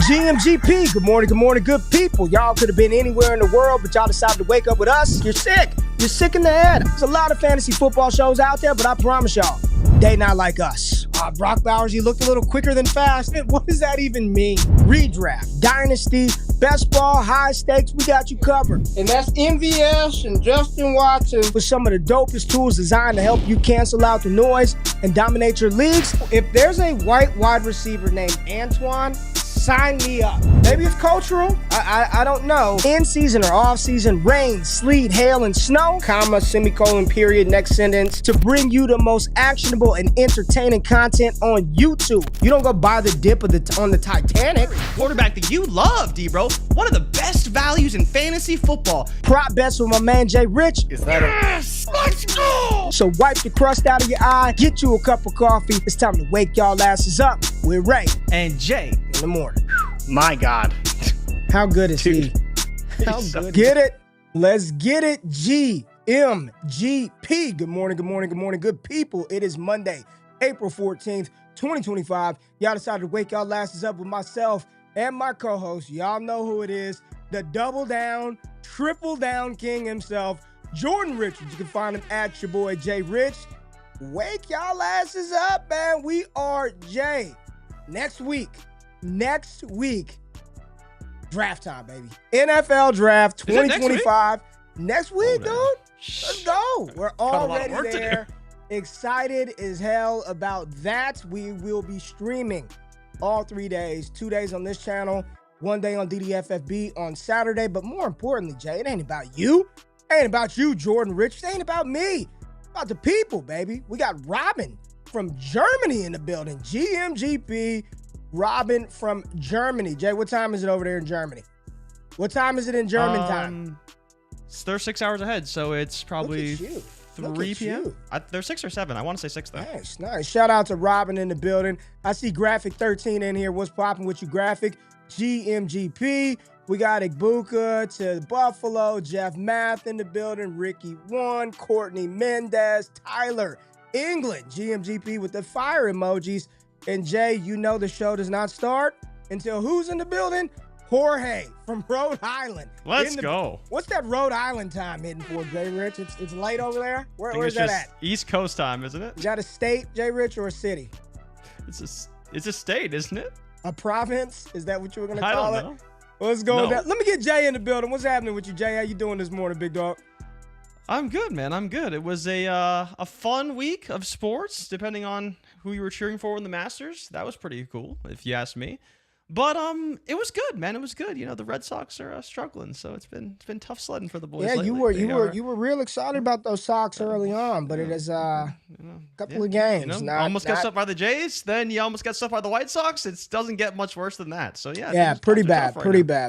GMGP, good morning, good people. Y'all could have been anywhere in the world, but y'all decided to wake up with us. You're sick. You're sick in the head. There's a lot of fantasy football shows out there, but I promise y'all, they not like us. Brock Bowers, you looked a little quicker than fast. What does that even mean? Redraft, Dynasty, best ball, high stakes, we got you covered. And that's MVS and Justin Watson with some of the dopest tools designed to help you cancel out the noise and dominate your leagues. If there's a white wide receiver named Antoine, sign me up. Maybe it's cultural. I don't know. In season or off season, rain, sleet, hail, and snow, comma, semicolon, period, next sentence, to bring you the most actionable and entertaining content on YouTube. You don't go buy the dip on the Titanic. Quarterback that you love, D-Bro. One of the best values in fantasy football. Prop bets with my man JRich. Is that yes? Let's go! So wipe the crust out of your eye, get you a cup of coffee. It's time to wake y'all asses up. We're Ray and Jay in the morning. My God. How good is Dude, he? How good? Get it? Let's get it. GMGP. Good morning, good people. It is Monday, April 14th, 2025. Y'all decided to wake y'all asses up with myself and my co-host. Y'all know who it is. The double down, triple down king himself, JRich. You can find him at your boy JRich. Wake y'all asses up, man. We are Jay. Next week, draft time, baby. NFL draft 2025. Next week, dude. Let's go. We're already there. Excited as hell about that. We will be streaming all 3 days. 2 days on this channel, 1 day on DDFFB on Saturday. But more importantly, Jay, it ain't about you. It ain't about you, JRich. It ain't about me. It's about the people, baby. We got Robin from Germany in the building. GMGP. Robin from Germany. Jay, what time is it over there in Germany? What time is it in German time? They're 6 hours ahead, so it's probably 3 p.m. They're 6 or 7. I want to say 6, though. Nice. Shout out to Robin in the building. I see Graphic 13 in here. What's popping with you, Graphic? GMGP. We got Egbuka to Buffalo. Jeff Math in the building. Ricky 1. Courtney Mendez. Tyler England. GMGP with the fire emojis. And Jay, you know the show does not start until who's in the building? Jorge from Rhode Island. Let's go. What's that Rhode Island time hitting for, JRich? It's late over there? Where's that at? East Coast time, isn't it? Is that a state, JRich, or a city? It's a state, isn't it? A province? Is that what you were going to call it? I don't know. Let's go down. Let me get Jay in the building. What's happening with you, Jay? How you doing this morning, big dog? I'm good, man. I'm good. It was a fun week of sports, depending on who you were cheering for in the Masters. That was pretty cool, if you ask me. But it was good, man. It was good. You know, the Red Sox are struggling, so it's been tough sledding for the boys. Yeah, lately. you were real excited about those Sox early on, but it is a couple of games. Almost got swept by the Jays, then you almost got swept by the White Sox. It doesn't get much worse than that. So yeah, pretty bad,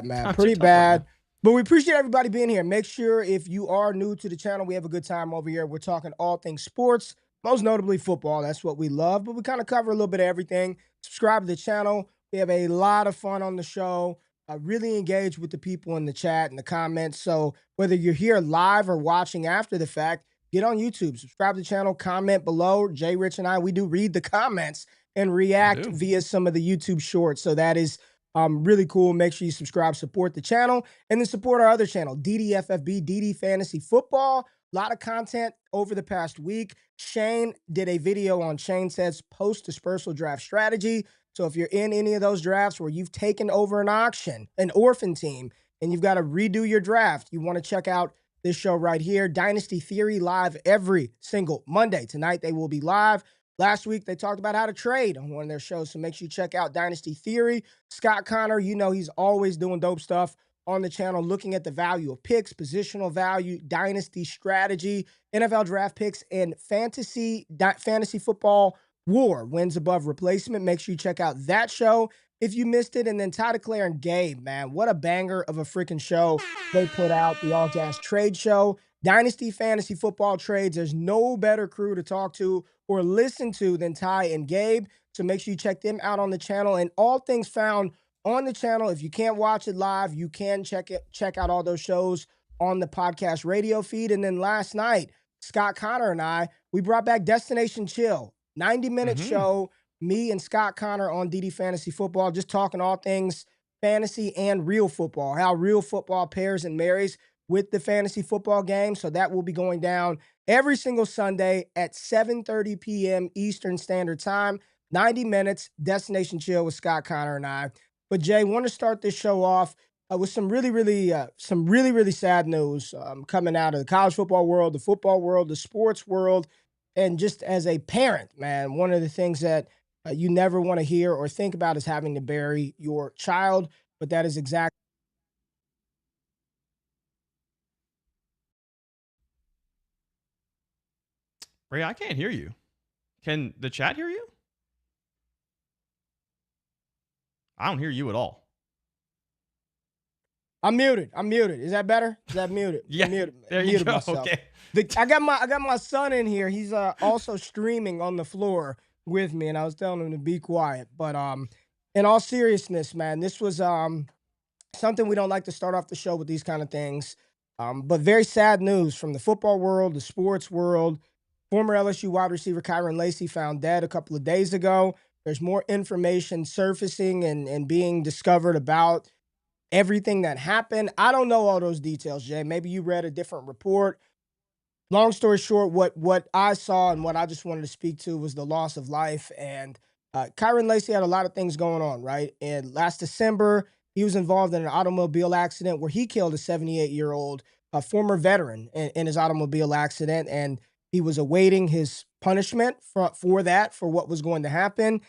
man, pretty bad. But we appreciate everybody being here. Make sure if you are new to the channel, we have a good time over here. We're talking all things sports, most notably football. That's what we love, but we kind of cover a little bit of everything. Subscribe to the channel. We have a lot of fun on the show. Really engage with the people in the chat and the comments. So whether you're here live or watching after the fact, get on YouTube, subscribe to the channel, comment below. JRich and I, we do read the comments and react via some of the YouTube shorts. So that is really cool. Make sure you subscribe, support the channel, and then support our other channel, DDFFB, DD Fantasy Football. A lot of content over the past week. Shane did a video on Shane Said's post-dispersal draft strategy. So if you're in any of those drafts where you've taken over an auction, an orphan team, and you've got to redo your draft, you want to check out this show right here, Dynasty Theory, live every single Monday. Tonight they will be live. Last week, they talked about how to trade on one of their shows, so make sure you check out Dynasty Theory. Scott Connor, you know he's always doing dope stuff on the channel, looking at the value of picks, positional value, dynasty strategy, NFL draft picks, and fantasy football war, wins above replacement. Make sure you check out that show if you missed it. And then Ty Claire and Gabe, man, what a banger of a freaking show they put out, the All Gas Trade Show. Dynasty Fantasy Football Trades. There's no better crew to talk to or listen to than Ty and Gabe. So make sure you check them out on the channel, and all things found on the channel. If you can't watch it live, you can check out all those shows on the podcast radio feed. And then last night, Scott Connor and I, we brought back Destination Chill, 90-minute show, me and Scott Connor on DD Fantasy Football, just talking all things fantasy and real football, how real football pairs and marries with the fantasy football game. So that will be going down every single Sunday at 7:30 p.m. Eastern Standard Time. 90 minutes, Destination Chill with Scott, Connor, and I. But Jay, want to start this show off with some really sad news coming out of the college football world, the football world, the sports world, and just as a parent, man, one of the things that you never want to hear or think about is having to bury your child, but that is exactly. Ray, I can't hear you. Can the chat hear you? I don't hear you at all. I'm muted. Is that better? Is that muted? Yeah. I'm muted. There you go. Myself. Okay. I got my son in here. He's also streaming on the floor with me, and I was telling him to be quiet. But in all seriousness, man, this was something we don't like to start off the show with these kind of things. But very sad news from the football world, the sports world. Former LSU wide receiver Kyren Lacy found dead a couple of days ago. There's more information surfacing and being discovered about everything that happened. I don't know all those details, Jay. Maybe you read a different report. Long story short, what I saw and what I just wanted to speak to was the loss of life. And Kyren Lacy had a lot of things going on, right? And last December, he was involved in an automobile accident where he killed a 78-year-old, a former veteran in his automobile accident. And he was awaiting his punishment for what was going to happen.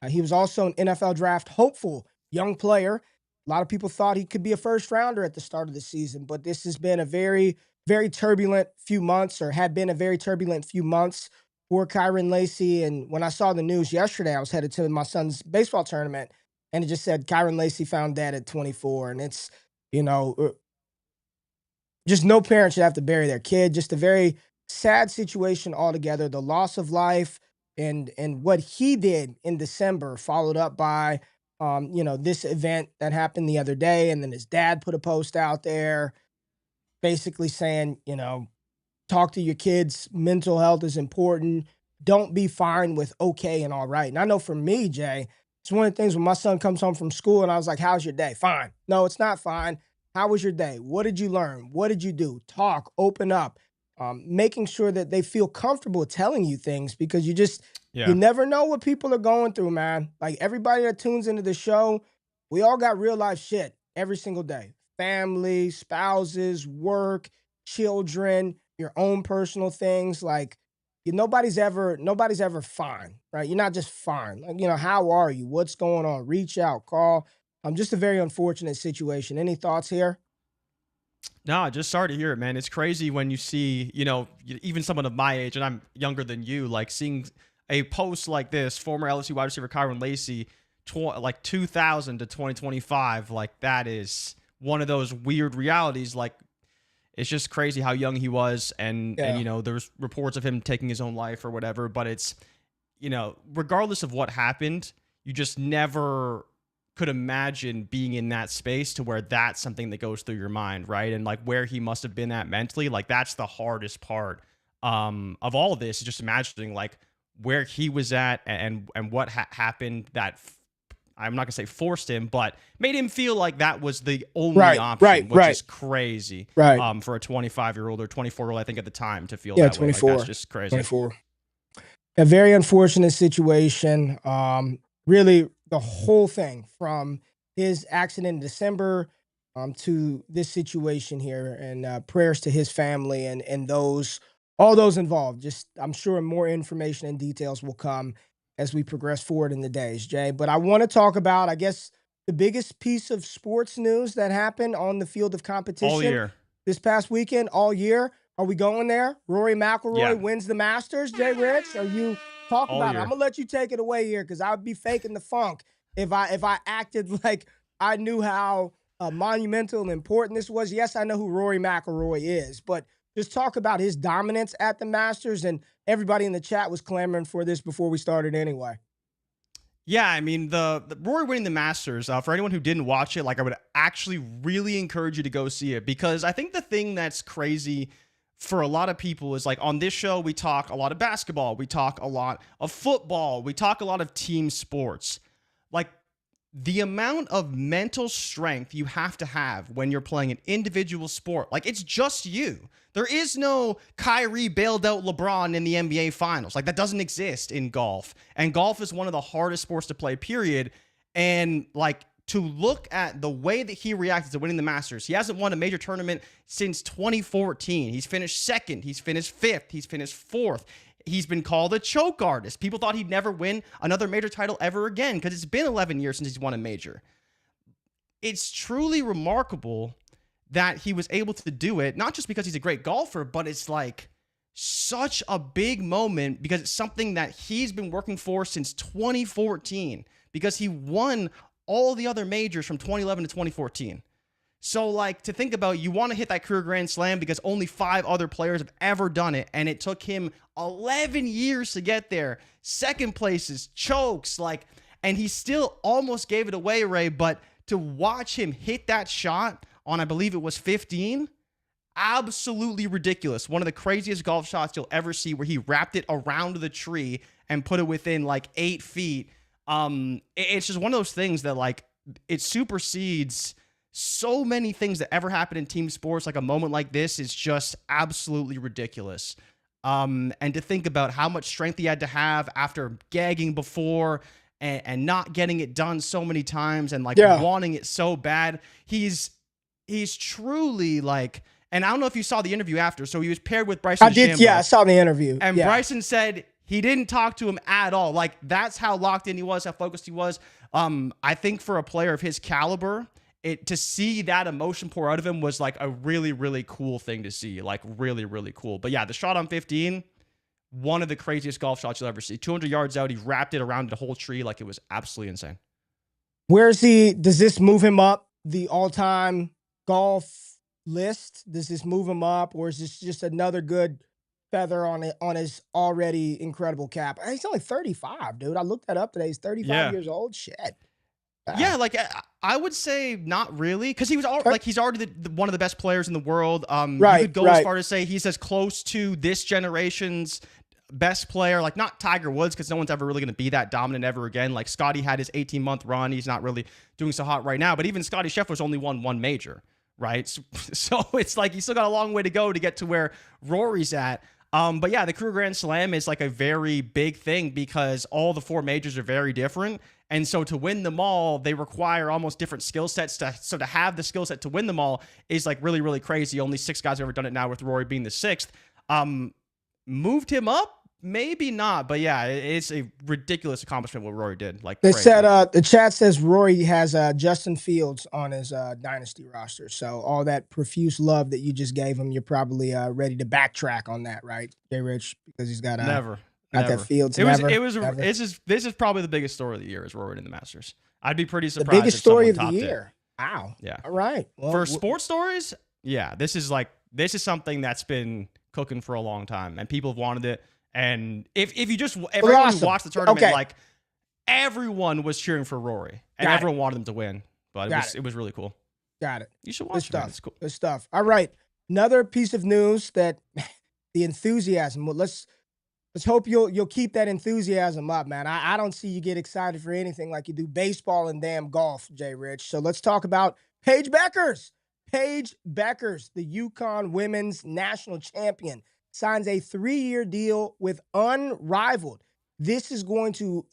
He was also an NFL draft hopeful young player. A lot of people thought he could be a first rounder at the start of the season, but this has been a very, very turbulent few months, or had been a very turbulent few months for Kyren Lacy. And when I saw the news yesterday, I was headed to my son's baseball tournament, and it just said Kyren Lacy found dead at 24. And it's, just no parent should have to bury their kid. Just a very sad situation altogether. The loss of life and what he did in December, followed up by this event that happened the other day. And then his dad put a post out there basically saying, talk to your kids. Mental health is important. Don't be fine with okay and all right. And I know for me, Jay, it's one of the things when my son comes home from school and I was like, how's your day? Fine. No, it's not fine. How was your day? What did you learn? What did you do? Talk, open up, making sure that they feel comfortable telling you things, because you never know what people are going through, man. Like everybody that tunes into the show, we all got real life shit every single day. Family, spouses, work, children, your own personal things. Like nobody's ever fine, right? You're not just fine. Like, how are you? What's going on? Reach out, call. Just a very unfortunate situation. Any thoughts here? No, I just started to hear it, man. It's crazy when you see, even someone of my age, and I'm younger than you, like seeing a post like this, former LSU wide receiver Kyren Lacy, like 2000 to 2025, like that is one of those weird realities. Like it's just crazy how young he was, and there's reports of him taking his own life or whatever. But it's, regardless of what happened, you just never could imagine being in that space to where that's something that goes through your mind, right? And like where he must have been at mentally, like that's the hardest part of all of this, is just imagining like where he was at and what happened that I'm not gonna say forced him, but made him feel like that was the only option, which is crazy. Right. For a 25-year-old or 24-year-old, I think at the time, to feel that 24. way. Like, that's just crazy. 24. A very unfortunate situation. Really, the whole thing from his accident in December to this situation here, and prayers to his family and all those involved. Just, I'm sure more information and details will come as we progress forward in the days, Jay. But I want to talk about, I guess, the biggest piece of sports news that happened on the field of competition all year this past weekend, all year. Are we going there? Rory McIlroy wins the Masters. JRich, are you talking about it? I'm gonna let you take it away here, because I'd be faking the funk if I acted like I knew how monumental and important this was. Yes, I know who Rory McIlroy is, but just talk about his dominance at the Masters, and everybody in the chat was clamoring for this before we started anyway. Yeah, I mean, the Rory winning the Masters, for anyone who didn't watch it, like I would actually really encourage you to go see it, because I think the thing that's crazy for a lot of people is, like, on this show, we talk a lot of basketball, we talk a lot of football, we talk a lot of team sports. Like, the amount of mental strength you have to have when you're playing an individual sport, like it's just you. There is no Kyrie bailed out LeBron in the NBA finals. Like that doesn't exist in golf. And golf is one of the hardest sports to play, period. And like to look at the way that he reacted to winning the Masters, he hasn't won a major tournament since 2014. He's finished second. He's finished fifth. He's finished fourth. He's been called a choke artist. People thought he'd never win another major title ever again because it's been 11 years since he's won a major. It's truly remarkable that he was able to do it, not just because he's a great golfer, but it's like such a big moment because it's something that he's been working for since 2014 because he won all the other majors from 2011 to 2014. So, like, to think about, you want to hit that career Grand Slam because only 5 other players have ever done it, and it took him 11 years to get there. Second places, chokes, like, and he still almost gave it away, Ray, but to watch him hit that shot on, I believe it was 15, absolutely ridiculous. One of the craziest golf shots you'll ever see where he wrapped it around the tree and put it within, like, 8 feet. It's just one of those things that, like, it supersedes so many things that ever happen in team sports. Like a moment like this is just absolutely ridiculous. And to think about how much strength he had to have after gagging before and not getting it done so many times and like wanting it so bad. He's truly like, and I don't know if you saw the interview after. So he was paired with Bryson. I did. Yeah, I saw the interview. And Bryson said he didn't talk to him at all. Like that's how locked in he was, how focused he was. I think for a player of his caliber, to see that emotion pour out of him was like a really, really cool thing to see. Like really, really cool. But yeah, the shot on 15, one of the craziest golf shots you'll ever see. 200 yards out, he wrapped it around the whole tree. Like it was absolutely insane. Where is he? Does this move him up the all-time golf list? Does this move him up, or is this just another good feather on his already incredible cap? He's only 35, dude. I looked that up today. He's 35 years old. Shit. Yeah, like I would say not really, because he was he's already one of the best players in the world. You could go as far as say he's as close to this generation's best player, like not Tiger Woods, because no one's ever really going to be that dominant ever again. Like Scotty had his 18-month run, he's not really doing so hot right now. But even Scotty Scheffler's only won 1 major, right? So it's like he's still got a long way to go to get to where Rory's at. But yeah, the career Grand Slam is like a very big thing because all the 4 majors are very different. And so to win them all, they require almost different skill sets. So to have the skill set to win them all is like really, really crazy. Only 6 guys have ever done it now, with Rory being the 6th. Moved him up? Maybe not. But yeah, it's a ridiculous accomplishment what Rory did. Like they said, the chat says Rory has Justin Fields on his Dynasty roster. So all that profuse love that you just gave him, you're probably ready to backtrack on that, right, JRich? Because he's got never. That Fields. This is probably the biggest story of the year is Rory in the Masters. I'd be pretty surprised. The biggest story of the year. Wow. Yeah. All right. Well, for sports stories, yeah, this is something that's been cooking for a long time, and people have wanted it. And if you just everyone who watched the tournament, like everyone was cheering for Rory, and everyone wanted him to win. But it was really cool. Got it. You should watch it. It's cool. Good stuff. All right. Another piece of news that the enthusiasm. Well, let's hope you'll keep that enthusiasm up, man. I don't see you get excited for anything like you do baseball and damn golf, JRich. So let's talk about Paige Bueckers. Paige Bueckers, the UConn women's national champion, signs a 3-year deal with Unrivaled. This is going to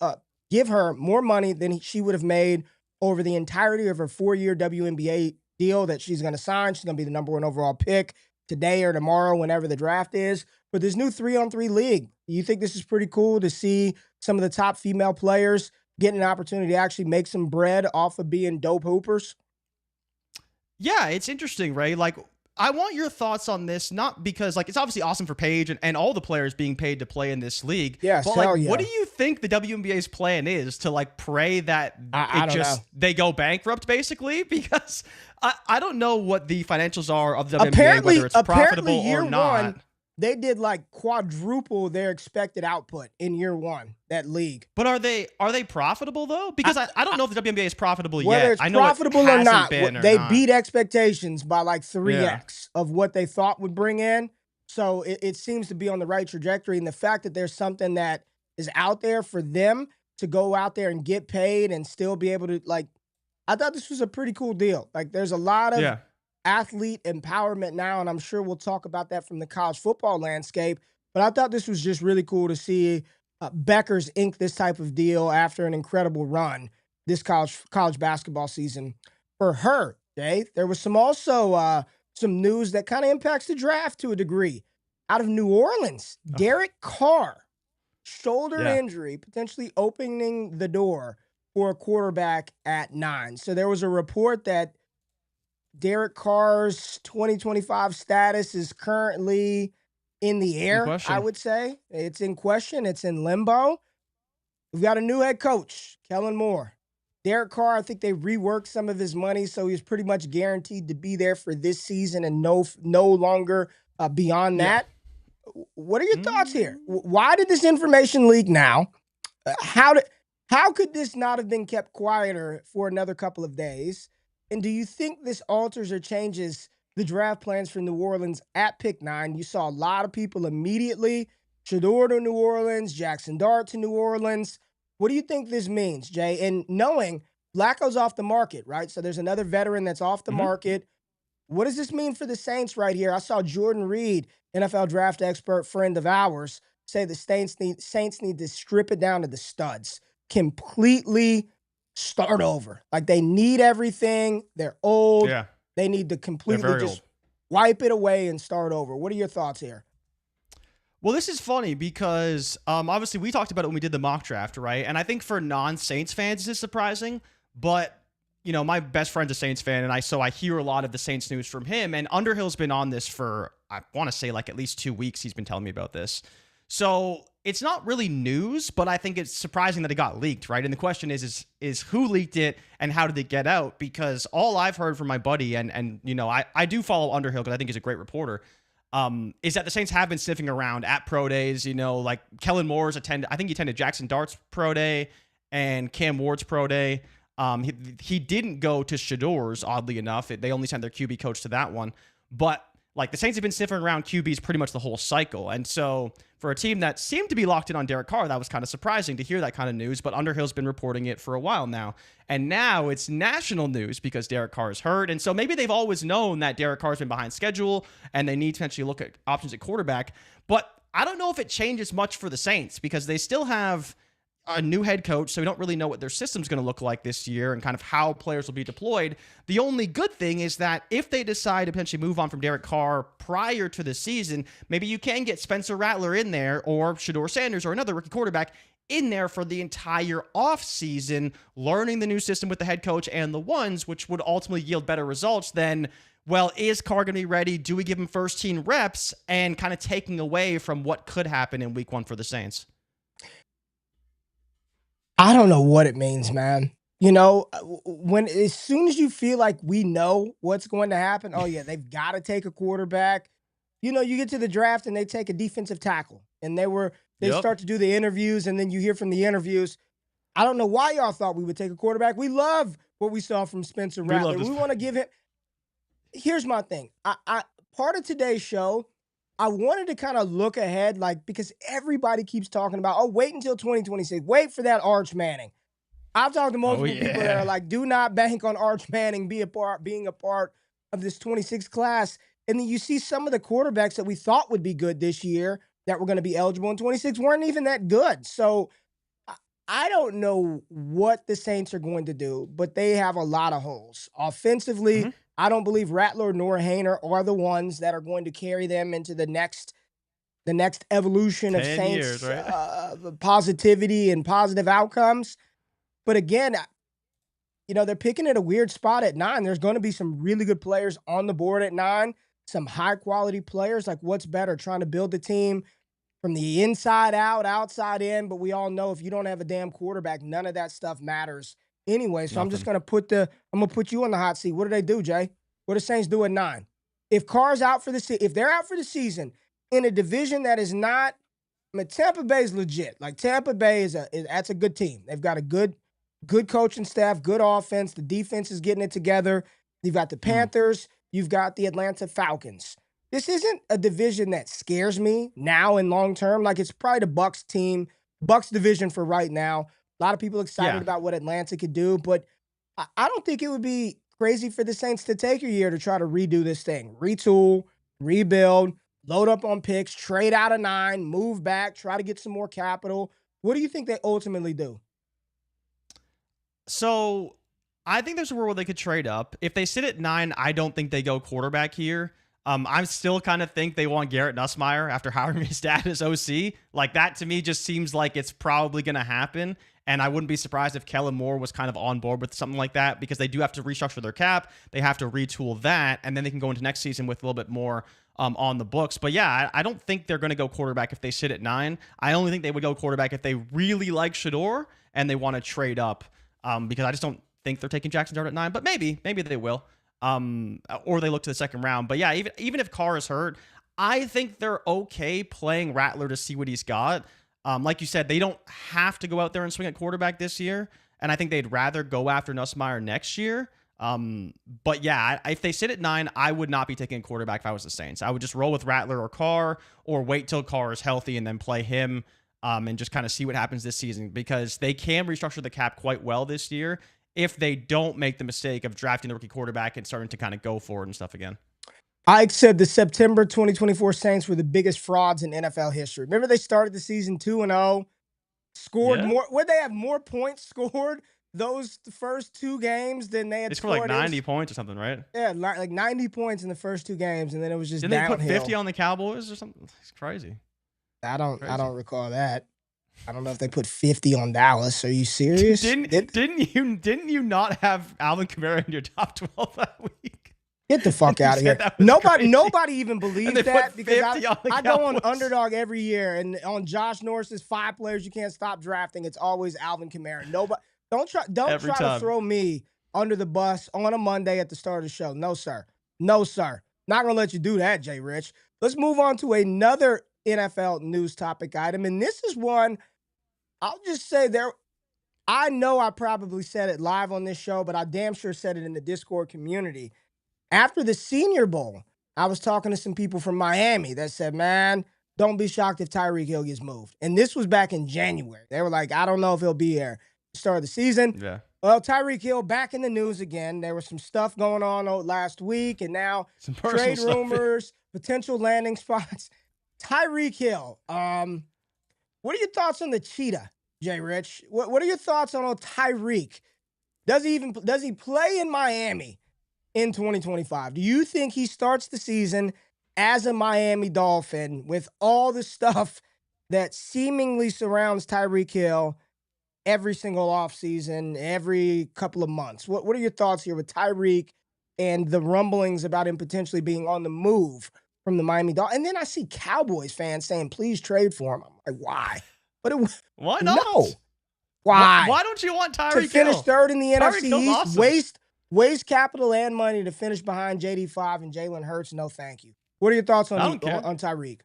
give her more money than she would have made over the entirety of her 4-year WNBA deal that she's going to sign. She's going to be the number 1 overall pick today or tomorrow, whenever the draft is. But this new 3-on-3 league, you think this is pretty cool to see some of the top female players getting an opportunity to actually make some bread off of being dope hoopers? Yeah, it's interesting, Ray. Like, I want your thoughts on this, not because, like, it's obviously awesome for Paige and all the players being paid to play in this league. Yes, but, like, what do you think the WNBA's plan is to, like, pray that they go bankrupt, basically? Because I don't know what the financials are of the WNBA, whether it's profitable or not. They did like quadruple their expected output in year 1, that league. But are they profitable though? Because I don't know if the WNBA is profitable whether yet. It's I know profitable or not. They beat expectations by like 3x of what they thought would bring in. So it seems to be on the right trajectory. And the fact that there's something that is out there for them to go out there and get paid and still be able to, like, I thought this was a pretty cool deal. Like, there's a lot of Yeah. athlete empowerment now, and I'm sure we'll talk about that from the college football landscape. But I thought this was just really cool to see Bueckers ink this type of deal after an incredible run this college basketball season for her. Jay, there was some news that kind of impacts the draft to a degree. Out of New Orleans, Derek Carr, shoulder injury, potentially opening the door for a quarterback at 9. So there was a report that Derek Carr's 2025 status is currently in the air, I would say. It's in question. It's in limbo. We've got a new head coach, Kellen Moore. Derek Carr, I think they reworked some of his money, so he's pretty much guaranteed to be there for this season and no longer beyond that. What are your thoughts here? Why did this information leak now? How could this not have been kept quieter for another couple of days? And do you think this alters or changes the draft plans for New Orleans at pick 9? You saw a lot of people immediately. Shedeur to New Orleans, Jackson Dart to New Orleans. What do you think this means, Jay? And knowing Flacco's off the market, right? So there's another veteran that's off the market. What does this mean for the Saints right here? I saw Jordan Reed, NFL draft expert, friend of ours, say the Saints need to strip it down to the studs. Completely start over. Like, they need everything. They're old. Yeah. They need to completely just wipe it away and start over. What are your thoughts here? Well, this is funny because obviously we talked about it when we did the mock draft, right? And I think for non-Saints fans, this is surprising. But, you know, my best friend's a Saints fan, and I hear a lot of the Saints news from him. And Underhill's been on this for, I want to say, like at least 2 weeks he's been telling me about this. So it's not really news, but I think it's surprising that it got leaked, right? And the question is who leaked it and how did it get out? Because all I've heard from my buddy, and you know, I do follow Underhill because I think he's a great reporter, is that the Saints have been sniffing around at pro days. You know, like Kellen Moore's I think he attended Jackson Dart's pro day and Cam Ward's pro day. He didn't go to Shedeur's, oddly enough. They only sent their QB coach to that one. But like the Saints have been sniffing around QBs pretty much the whole cycle. And so for a team that seemed to be locked in on Derek Carr, that was kind of surprising to hear that kind of news. But Underhill's been reporting it for a while now. And now it's national news because Derek Carr is hurt. And so maybe they've always known that Derek Carr's been behind schedule and they need to potentially look at options at quarterback. But I don't know if it changes much for the Saints because they still have a new head coach, so we don't really know what their system's going to look like this year and kind of how players will be deployed. The only good thing is that if they decide to potentially move on from Derek Carr prior to the season, maybe you can get Spencer Rattler in there or Shedeur Sanders or another rookie quarterback in there for the entire offseason, learning the new system with the head coach and the ones, which would ultimately yield better results than, well, is Carr going to be ready? Do we give him first team reps? And kind of taking away from what could happen in week 1 for the Saints. I don't know what it means, man. You know, as soon as you feel like we know what's going to happen, oh yeah, they've got to take a quarterback. You know, you get to the draft and they take a defensive tackle, and they start to do the interviews, and then you hear from the interviews, I don't know why y'all thought we would take a quarterback. We love what we saw from Spencer Rattler. We want to give him. Here's my thing. I part of today's show, I wanted to kind of look ahead, like, because everybody keeps talking about, oh, wait until 2026. Wait for that Arch Manning. I've talked to multiple people that are like, do not bank on Arch Manning being a part of this 26 class. And then you see some of the quarterbacks that we thought would be good this year that were going to be eligible in 26 weren't even that good. So I don't know what the Saints are going to do, but they have a lot of holes. Offensively, I don't believe Rattler nor Haener are the ones that are going to carry them into the next evolution of Saints years, right? Positivity and positive outcomes. But again, you know, they're picking at a weird spot at 9. There's going to be some really good players on the board at 9, some high-quality players. Like, what's better, trying to build the team from the inside out, outside in? But we all know if you don't have a damn quarterback, none of that stuff matters anyway. So I'm just going to put you on the hot seat. What do they do, Jay? What do Saints do at 9? If Carr's out for if they're out for the season in a division that is not, I mean, Tampa Bay is legit. Like, Tampa Bay that's a good team. They've got a good coaching staff, good offense. The defense is getting it together. You've got the Panthers. You've got the Atlanta Falcons. This isn't a division that scares me now and long term. Like, it's probably the Bucs division for right now. A lot of people excited about what Atlanta could do, but I don't think it would be crazy for the Saints to take a year to try to redo this thing, retool, rebuild, load up on picks, trade out of 9, move back, try to get some more capital. What do you think they ultimately do? So I think there's a world where they could trade up. If they sit at 9, I don't think they go quarterback here. I still kind of think they want Garrett Nussmeier after hiring his dad as OC. Like, that to me just seems like it's probably going to happen. And I wouldn't be surprised if Kellen Moore was kind of on board with something like that, because they do have to restructure their cap. They have to retool that, and then they can go into next season with a little bit more on the books. But yeah, I don't think they're going to go quarterback if they sit at 9. I only think they would go quarterback if they really like Shador and they want to trade up, because I just don't think they're taking Jackson Dart at 9. But maybe they will. Or they look to the second round. But yeah, even if Carr is hurt, I think they're okay playing Rattler to see what he's got. Like you said, they don't have to go out there and swing at quarterback this year, and I think they'd rather go after Nussmeier next year. But yeah, if they sit at 9, I would not be taking a quarterback if I was the Saints. I would just roll with Rattler or Carr, or wait till Carr is healthy and then play him, and just kind of see what happens this season, because they can restructure the cap quite well this year if they don't make the mistake of drafting the rookie quarterback and starting to kind of go forward and stuff again. Ike said the September 2024 Saints were the biggest frauds in NFL history. Remember, they started the season 2-0, scored more. Would they have more points scored those first 2 games than they had scored? They scored like 90 points or something, right? Yeah, like 90 points in the first 2 games, and then it was just downhill. Didn't they put 50 on the Cowboys or something? It's crazy. I don't recall that. I don't know if they put 50 on Dallas. Are you serious? Didn't you not have Alvin Kamara in your top 12 that week? Get the fuck out of here. Nobody even believes that, because I go on Underdog every year, and on Josh Norris's 5 players you can't stop drafting, it's always Alvin Kamara. Nobody don't try to throw me under the bus on a Monday at the start of the show. No, sir. No, sir. Not gonna let you do that, JRich. Let's move on to another NFL news topic item, and this is one I'll just say I know I probably said it live on this show, but I damn sure said it in the Discord community. After the Senior Bowl, I was talking to some people from Miami that said, man, don't be shocked if Tyreek Hill gets moved. And this was back in January. They were like, I don't know if he'll be here at the start of the season. Yeah. Well, Tyreek Hill back in the news again. There was some stuff going on last week, and now some trade rumors, potential landing spots. Tyreek Hill, what are your thoughts on the cheetah, JRich? What are your thoughts on Tyreek? Does he play in Miami in 2025? Do you think he starts the season as a Miami Dolphin with all the stuff that seemingly surrounds Tyreek Hill every single offseason, every couple of months? What are your thoughts here with Tyreek and the rumblings about him potentially being on the move from the Miami Dolphins? And then I see Cowboys fans saying, please trade for him. I'm like, why? Why not? No. Why? Why don't you want Tyreek Hill? To finish third in the NFC East, awesome. Waste capital and money to finish behind JD5 and Jalen Hurts? No, thank you. What are your thoughts on Tyreek?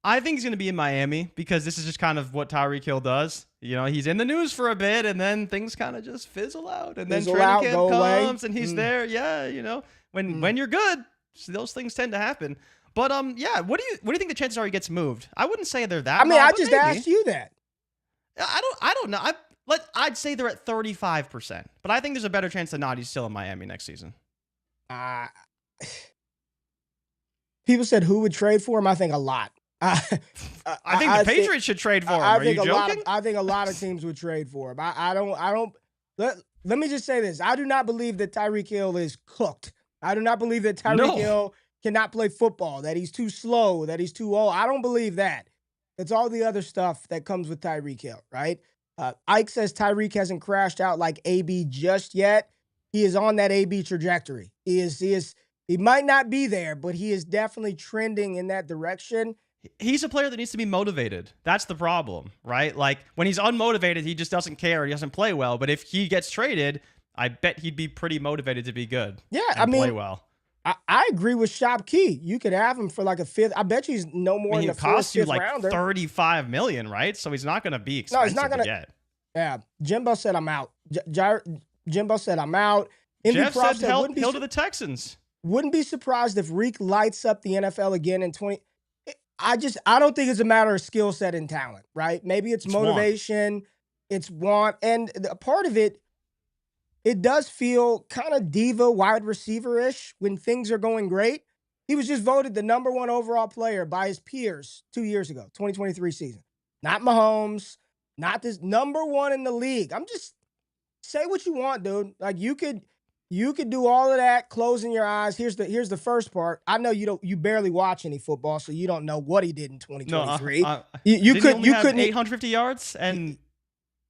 I think he's going to be in Miami, because this is just kind of what Tyreek Hill does. You know, he's in the news for a bit, and then things kind of just fizzle out. And then training camp comes, and he's there. Yeah, you know, when you're good, those things tend to happen. But yeah, what do you think the chances are he gets moved? I wouldn't say they're that. I mean, I just asked you that. I don't know. I'd say they're at 35%, but I think there's a better chance than not he's still in Miami next season. People said who would trade for him. I think a lot. I think the Patriots should trade for him. Are you joking? I think a lot of teams would trade for him. I don't. Let me just say this. I do not believe that Tyreek Hill is cooked. I do not believe that Tyreek Hill cannot play football, that he's too slow, that he's too old. I don't believe that. It's all the other stuff that comes with Tyreek Hill, right? Ike says Tyreek hasn't crashed out like AB just yet. He is on that AB trajectory. He might not be there, but he is definitely trending in that direction. He's a player that needs to be motivated. That's the problem, right? Like, when he's unmotivated, he just doesn't care. He doesn't play well. But if he gets traded, I bet he'd be pretty motivated to be good. Yeah, play well. I agree with Shop Key. You could have him for like a 5th. I bet you he's no more than a 4th, 5th rounder. He costs you like $35 million, right? So he's not going to be expensive to get. Yeah, Jimbo said I'm out. Jimbo said I'm out. Jeff said Hill to the Texans. Wouldn't be surprised if Reek lights up the NFL again in 20. I don't think it's a matter of skill set and talent, right? Maybe it's motivation. It's want. And a part of it, it does feel kind of diva wide receiver-ish when things are going great. He was just voted the number one overall player by his peers 2 years ago, 2023 season. Not Mahomes, not this number one in the league. I'm just say what you want, dude. Like you could do all of that closing your eyes. Here's the first part. I know you barely watch any football, so you don't know what he did in No, 2023. you Could only you have couldn't 850 yards, and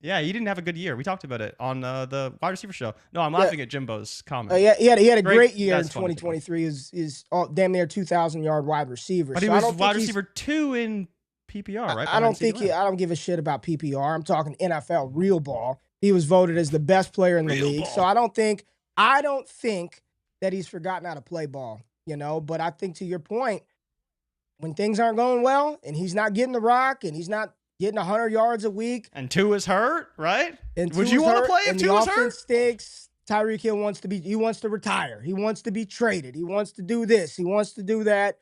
yeah, he didn't have a good year. We talked about it on the wide receiver show. No, I'm laughing at Jimbo's comment. yeah, he had a great year in That's funny. 2023. Is damn near 2,000-yard wide receiver. But he was wide receiver 2 in PPR, right? I don't give a shit about PPR. I'm talking NFL real ball. He was voted as the best player in the league. So I don't think that he's forgotten how to play ball, but I think to your point, when things aren't going well and he's not getting the rock and he's not getting 100 yards a week. And Tua is hurt, right? And would you want to play if Tua is hurt? Stinks. Tyreek Hill wants to retire. He wants to be traded. He wants to do this. He wants to do that.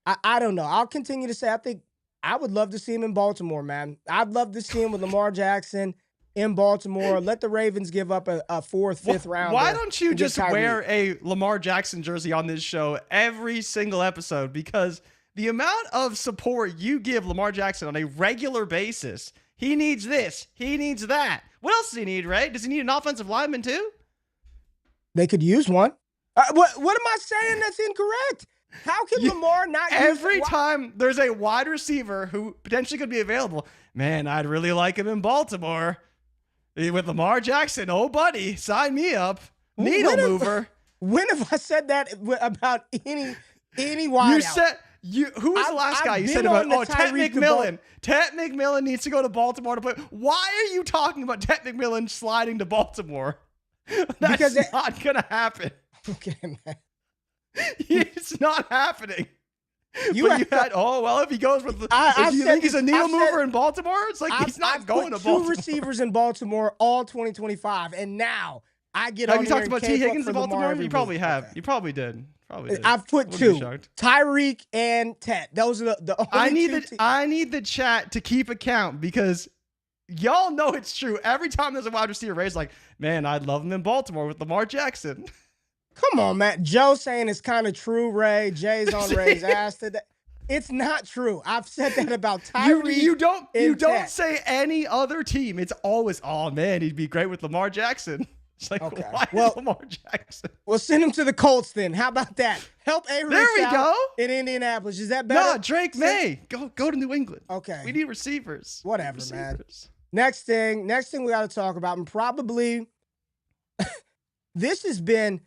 I don't know. I'll continue to say I think I would love to see him in Baltimore, man. I'd love to see him with Lamar Jackson in Baltimore. Let the Ravens give up a fourth, fifth round. Why don't you just wear a Lamar Jackson jersey on this show every single episode? Because the amount of support you give Lamar Jackson on a regular basis, he needs this, he needs that. What else does he need, Ray? Does he need an offensive lineman too? They could use one. What am I saying that's incorrect? How can Lamar not use every time there's a wide receiver who potentially could be available? Man, I'd really like him in Baltimore. With Lamar Jackson, oh buddy, sign me up. Needle mover. When have I said that about any wide out? Who was the last guy you said about? Oh, Ted McMillan. Ted McMillan needs to go to Baltimore to play. Why are you talking about Ted McMillan sliding to Baltimore? That's not gonna happen. Okay, man. It's not happening. If he goes with if you think he's a needle mover in Baltimore, it's like he's not going to Baltimore. 2 receivers in Baltimore all 2025, and now I get on. Have you talked about T. Higgins in Baltimore? You probably have. Okay. You probably did. I've put 2: Tyreek and Ted. Those are the only I need the chat to keep account because y'all know it's true. Every time there's a wide receiver, Ray's like, man, I'd love him in Baltimore with Lamar Jackson. Come on, Matt. Joe saying it's kind of true, Ray. Jay's on Ray's ass today. It's not true. I've said that about Tyreek. You don't say any other team. It's always, oh man, he'd be great with Lamar Jackson. It's like, okay. Why Lamar Jackson? We'll send him to the Colts then. How about that? Help JRich out in Indianapolis. Is that better? No, Drake May. Go to New England. Okay. We need receivers. Whatever, man. Next thing we got to talk about, and probably this has been,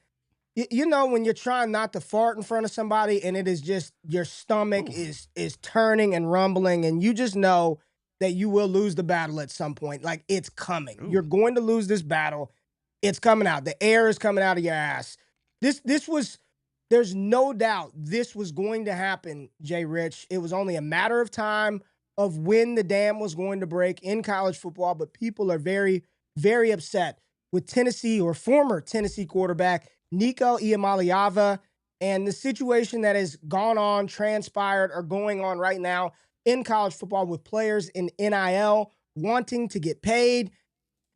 when you're trying not to fart in front of somebody and it is just your stomach is turning and rumbling and you just know that you will lose the battle at some point. Like it's coming. You're going to lose this battle. It's coming out. The air is coming out of your ass. There's no doubt this was going to happen, JRich. It was only a matter of time of when the dam was going to break in college football, but people are very, very upset with Tennessee or former Tennessee quarterback Nico Iamaleava and the situation that has transpired or going on right now in college football with players in NIL wanting to get paid.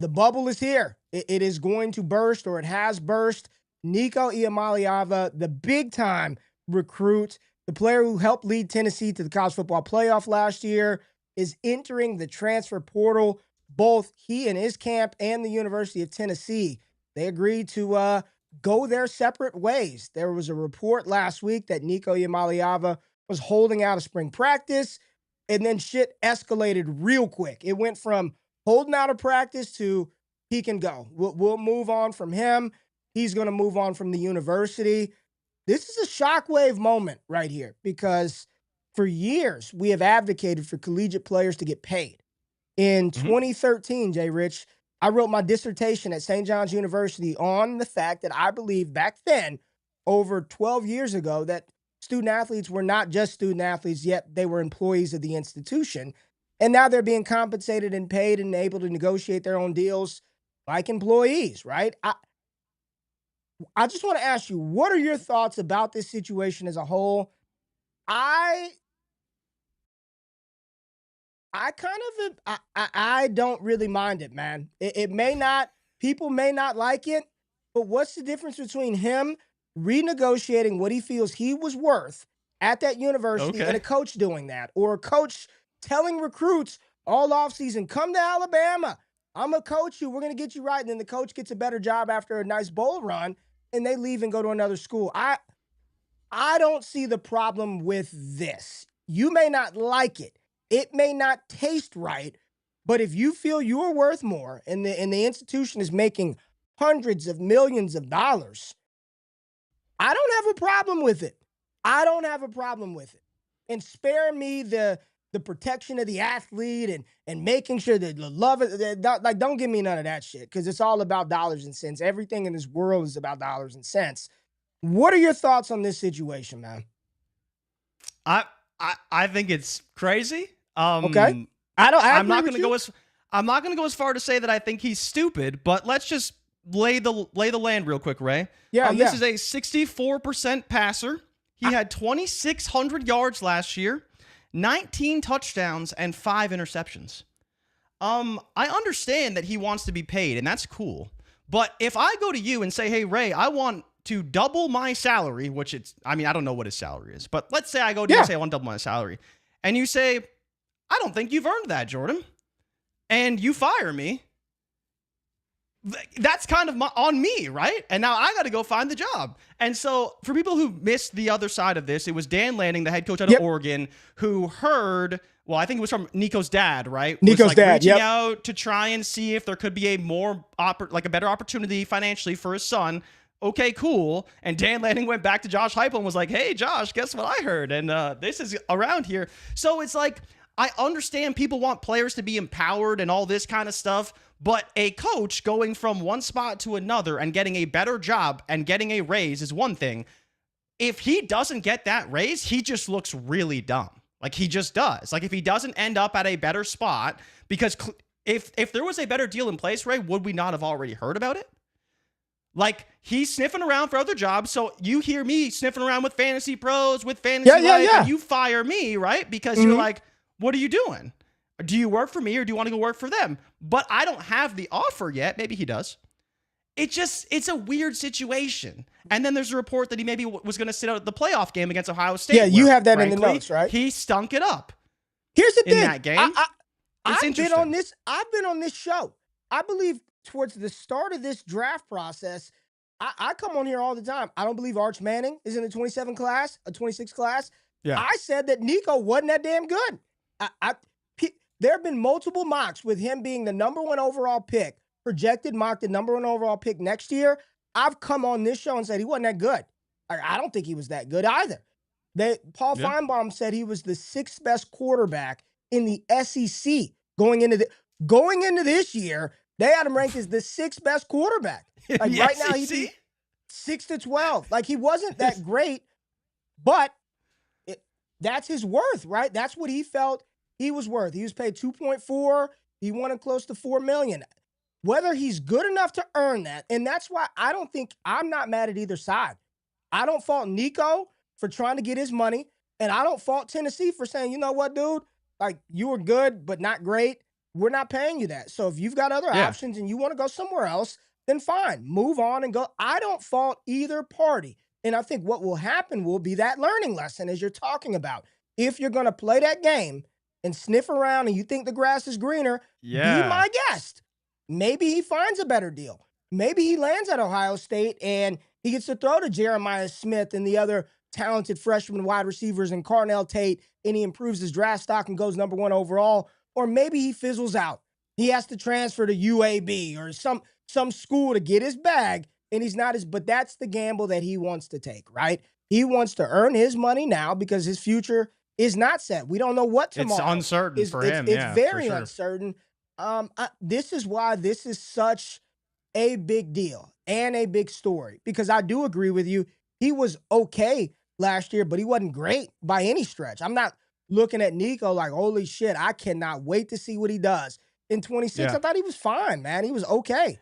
The bubble is here. It is going to burst, or it has burst. Nico Iamaleava, the big-time recruit, the player who helped lead Tennessee to the college football playoff last year, is entering the transfer portal. Both he and his camp and the University of Tennessee, they agreed to go their separate ways. There was a report last week that Nico Iamaleava was holding out of spring practice, and then shit escalated real quick. It went from holding out of practice to he can go. We'll move on from him. He's going to move on from the university. This is a shockwave moment right here because for years we have advocated for collegiate players to get paid. In 2013, JRich, I wrote my dissertation at St. John's University on the fact that I believe back then, over 12 years ago, that student athletes were not just student athletes, yet they were employees of the institution. And now they're being compensated and paid and able to negotiate their own deals like employees, right? I just want to ask you, what are your thoughts about this situation as a whole? I I kind of I don't really mind it, man. It may not, people may not like it, but what's the difference between him renegotiating what he feels he was worth at that university and Okay. a coach doing that, or a coach telling recruits all offseason, come to Alabama. I'm a coach you. We're gonna get you right. And then the coach gets a better job after a nice bowl run, and they leave and go to another school. I don't see the problem with this. You may not like it. It may not taste right, but if you feel you're worth more and the institution is making hundreds of millions of dollars, I don't have a problem with it. I don't have a problem with it. And spare me the protection of the athlete and making sure that the love it, like, don't give me none of that shit, because it's all about dollars and cents. Everything in this world is about dollars and cents. What are your thoughts on this situation, man? I think it's crazy. Okay. I'm not going to go as far to say that I think he's stupid, but let's just lay the land real quick, Ray. Yeah, This is a 64% passer. He had 2,600 yards last year, 19 touchdowns, and 5 interceptions. I understand that he wants to be paid, and that's cool. But if I go to you and say, hey, Ray, I want to double my salary, which I don't know what his salary is, but let's say I go to you and say I want to double my salary, and you say, I don't think you've earned that, Jordan, and you fire me, that's kind of on me, right? And now I got to go find the job. And so for people who missed the other side of this, it was Dan Lanning, the head coach out of Oregon, who heard, well, I think it was from Nico's dad, right? Nico's dad, reaching out to try and see if there could be a a better opportunity financially for his son. Okay, cool. And Dan Lanning went back to Josh Heupel and was like, hey, Josh, guess what I heard? And this is around here. So it's like, I understand people want players to be empowered and all this kind of stuff, but a coach going from one spot to another and getting a better job and getting a raise is one thing. If he doesn't get that raise, he just looks really dumb. Like, he just does. Like, if he doesn't end up at a better spot, because if there was a better deal in place, Ray, would we not have already heard about it? Like, he's sniffing around for other jobs. So you hear me sniffing around with Fantasy Pros, with Fantasy Life, and you fire me, right? Because you're like, what are you doing? Do you work for me or do you want to go work for them? But I don't have the offer yet. Maybe he does. It's a weird situation. And then there's a report that he maybe was going to sit out the playoff game against Ohio State. Yeah, you have that in the notes, right? He stunk it up. Here's the thing. In that game. I've been on this show. I believe towards the start of this draft process, I come on here all the time. I don't believe Arch Manning is in the 26 class. Yeah. I said that Nico wasn't that damn good. There have been multiple mocks with him being the number 1 overall pick, projected mock the number 1 overall pick next year. I've come on this show and said he wasn't that good. I don't think he was that good either. Paul Feinbaum said he was the 6th best quarterback in the SEC going into this year. They had him ranked as the 6th best quarterback. Like right now, he's 6 to 12. Like, he wasn't that great, but that's his worth, right? That's what he felt he was worth. He was paid 2.4. He wanted close to $4 million. Whether he's good enough to earn that, and that's why I'm not mad at either side. I don't fault Nico for trying to get his money, and I don't fault Tennessee for saying, you know what, dude? Like, you were good, but not great. We're not paying you that. So if you've got other options and you want to go somewhere else, then fine. Move on and go. I don't fault either party. And I think what will happen will be that learning lesson, as you're talking about. If you're going to play that game and sniff around and you think the grass is greener, be my guest. Maybe he finds a better deal. Maybe he lands at Ohio State and he gets to throw to Jeremiah Smith and the other talented freshman wide receivers and Carnell Tate, and he improves his draft stock and goes number 1 overall. Or maybe he fizzles out. He has to transfer to UAB or some school to get his bag, and he's not but that's the gamble that he wants to take, right? He wants to earn his money now because his future is not set. We don't know what tomorrow. It's uncertain for him. It's very uncertain. This is why this is such a big deal and a big story, because I do agree with you. He was okay last year, but he wasn't great by any stretch. I'm not looking at Nico like, holy shit, I cannot wait to see what he does. In 26, I thought he was fine, man. He was okay.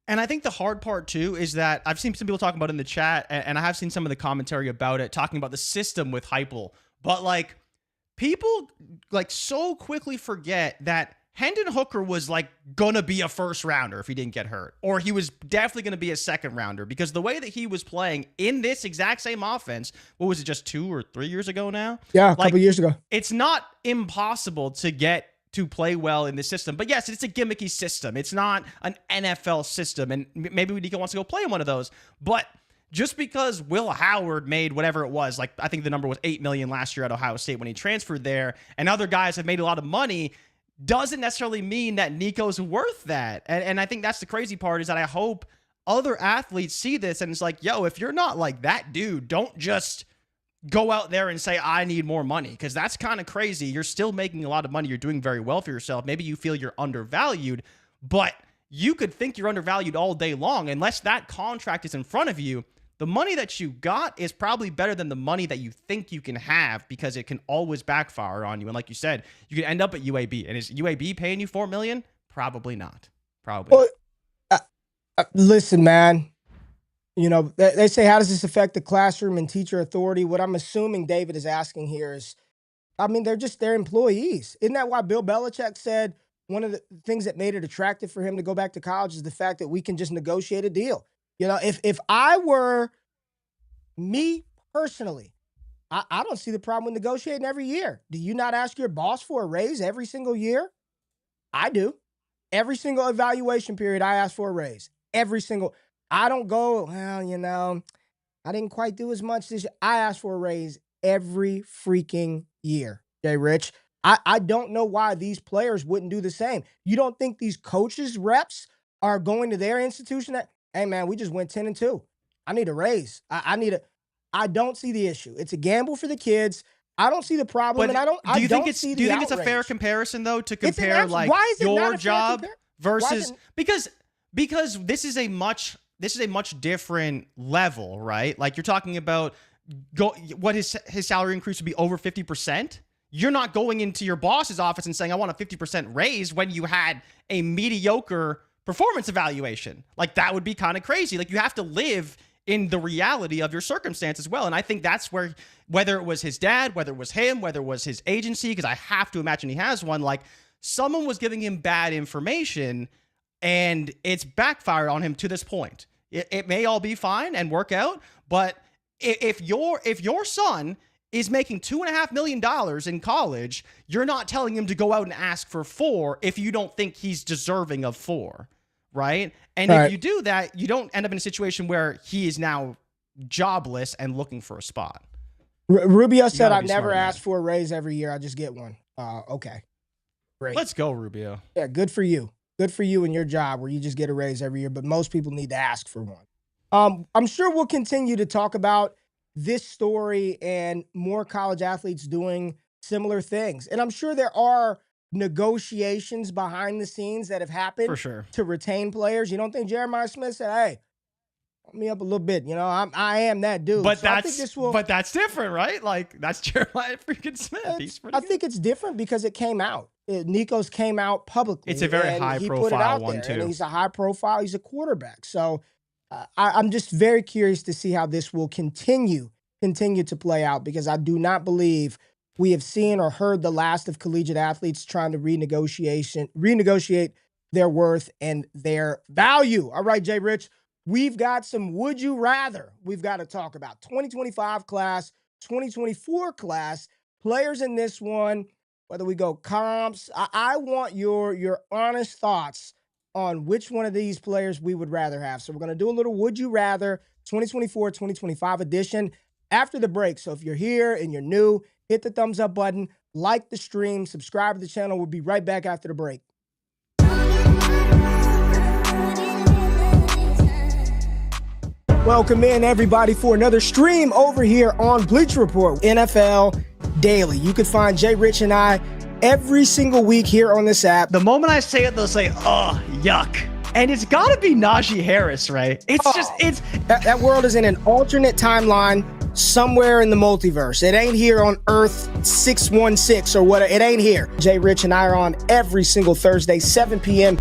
And I think the hard part, too, is that I've seen some people talking about it in the chat, and I have seen some of the commentary about it, talking about the system with Heupel. But, like, people like so quickly forget that Hendon Hooker was like gonna be a first rounder if he didn't get hurt, or he was definitely gonna be a second rounder, because the way that he was playing in this exact same offense, what was it, just 2 or 3 years ago now? Yeah, a couple years ago. It's not impossible to get to play well in this system, but yes, it's a gimmicky system. It's not an NFL system, and maybe Nico wants to go play in one of those, but just because Will Howard made whatever it was, like I think the number was $8 million last year at Ohio State when he transferred there, and other guys have made a lot of money, doesn't necessarily mean that Nico's worth that. And I think that's the crazy part, is that I hope other athletes see this and it's like, yo, if you're not like that dude, don't just go out there and say, I need more money, because that's kind of crazy. You're still making a lot of money. You're doing very well for yourself. Maybe you feel you're undervalued, but you could think you're undervalued all day long. Unless that contract is in front of you, the money that you got is probably better than the money that you think you can have, because it can always backfire on you. And like you said, you can end up at UAB. And is UAB paying you $4 million? Probably not. Probably. Well, listen, man. You know, they say, how does this affect the classroom and teacher authority? What I'm assuming David is asking here is, I mean, they're employees. Isn't that why Bill Belichick said one of the things that made it attractive for him to go back to college is the fact that we can just negotiate a deal? You know, if I were me personally, I don't see the problem with negotiating every year. Do you not ask your boss for a raise every single year? I do. Every single evaluation period, I ask for a raise. Every single. I don't go, well, you know, I didn't quite do as much this year. I ask for a raise every freaking year, JRich. I don't know why these players wouldn't do the same. You don't think these coaches, reps, are going to their institution that, hey, man, we just went 10-2. I need a raise. I don't see the issue. It's a gamble for the kids. I don't see the problem, but and I don't. Do you think outrage. it's a fair comparison though to compare like your job versus because this is a much different level, right? Like you're talking about what his salary increase would be over 50%. You're not going into your boss's office and saying, I want a 50% raise when you had a mediocre performance evaluation. Like that would be kind of crazy. Like you have to live in the reality of your circumstance as well. And I think that's where, whether it was his dad, whether it was him, whether it was his agency, because I have to imagine he has one, like someone was giving him bad information and it's backfired on him to this point. It may all be fine and work out, but if your son is making $2.5 million in college, you're not telling him to go out and ask for $4 million if you don't think he's deserving of $4 million, right? And if you do that, you don't end up in a situation where he is now jobless and looking for a spot. Rubio said, I never ask for a raise every year. I just get one. Okay. Great. Let's go, Rubio. Yeah, good for you. Good for you in your job where you just get a raise every year, but most people need to ask for one. I'm sure we'll continue to talk about this story and more college athletes doing similar things. And I'm sure there are negotiations behind the scenes that have happened for sure to retain players. You don't think Jeremiah Smith said, hey, put me up a little bit, you know, I am that dude. But so that's different, right? Like that's Jeremiah freaking Smith. I think it's different because it came out. Nico's came out publicly. It's a very high profile one too. And he's a high profile. He's a quarterback. So I'm just very curious to see how this will continue to play out, because I do not believe we have seen or heard the last of collegiate athletes trying to renegotiate their worth and their value. All right, JRich, we've got some would you rather we've got to talk about. 2025 class, 2024 class, players in this one, whether we go comps. I want your honest thoughts on which one of these players we would rather have. So we're going to do a little would you rather 2024, 2025 edition after the break. So if you're here and you're new, hit the thumbs up button, like the stream, subscribe to the channel. We'll be right back after the break. Welcome in, everybody, for another stream over here on Bleacher Report NFL Daily. You can find JRich and I every single week here on this app. The moment I say it, they'll say, oh, yuck. And it's got to be Najee Harris, right? It's that world is in an alternate timeline somewhere in the multiverse. It ain't here on Earth 616 or whatever. It ain't here. JRich and I are on every single Thursday, 7 p.m.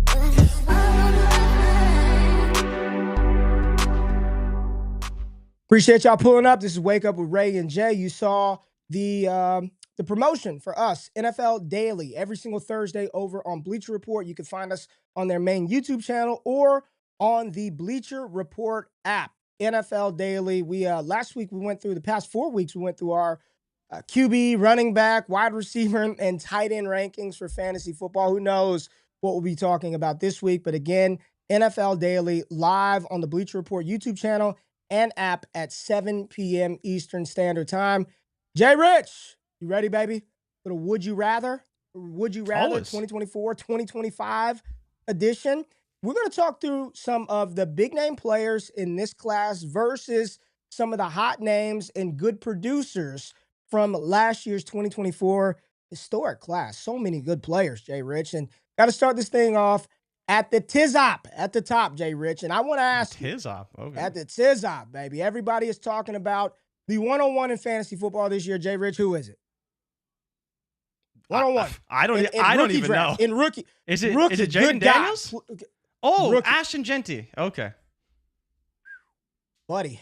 Appreciate y'all pulling up. This is Wake Up with Ray and Jay. You saw the the promotion for us, NFL Daily, every single Thursday over on Bleacher Report. You can find us on their main YouTube channel or on the Bleacher Report app. NFL Daily. We last week we went through the past 4 weeks. We went through our QB, running back, wide receiver, and tight end rankings for fantasy football. Who knows what we'll be talking about this week? But again, NFL Daily live on the Bleacher Report YouTube channel and app at 7 p.m. Eastern Standard Time. JRich, you ready, baby? Little Would You Rather? Would You Rather Always. 2024, 2025 edition. We're going to talk through some of the big name players in this class versus some of the hot names and good producers from last year's 2024 historic class. So many good players, JRich. And got to start this thing off at the Tizop, at the top, JRich. And I want to ask you, Okay. at the Tizop, baby. Everybody is talking about the 101 in fantasy football this year. JRich, who is it? 101. I don't even know. In rookie. Is it Jaden Jaden Daniels? Oh, Rookie. Ashton Genty. Okay. Buddy,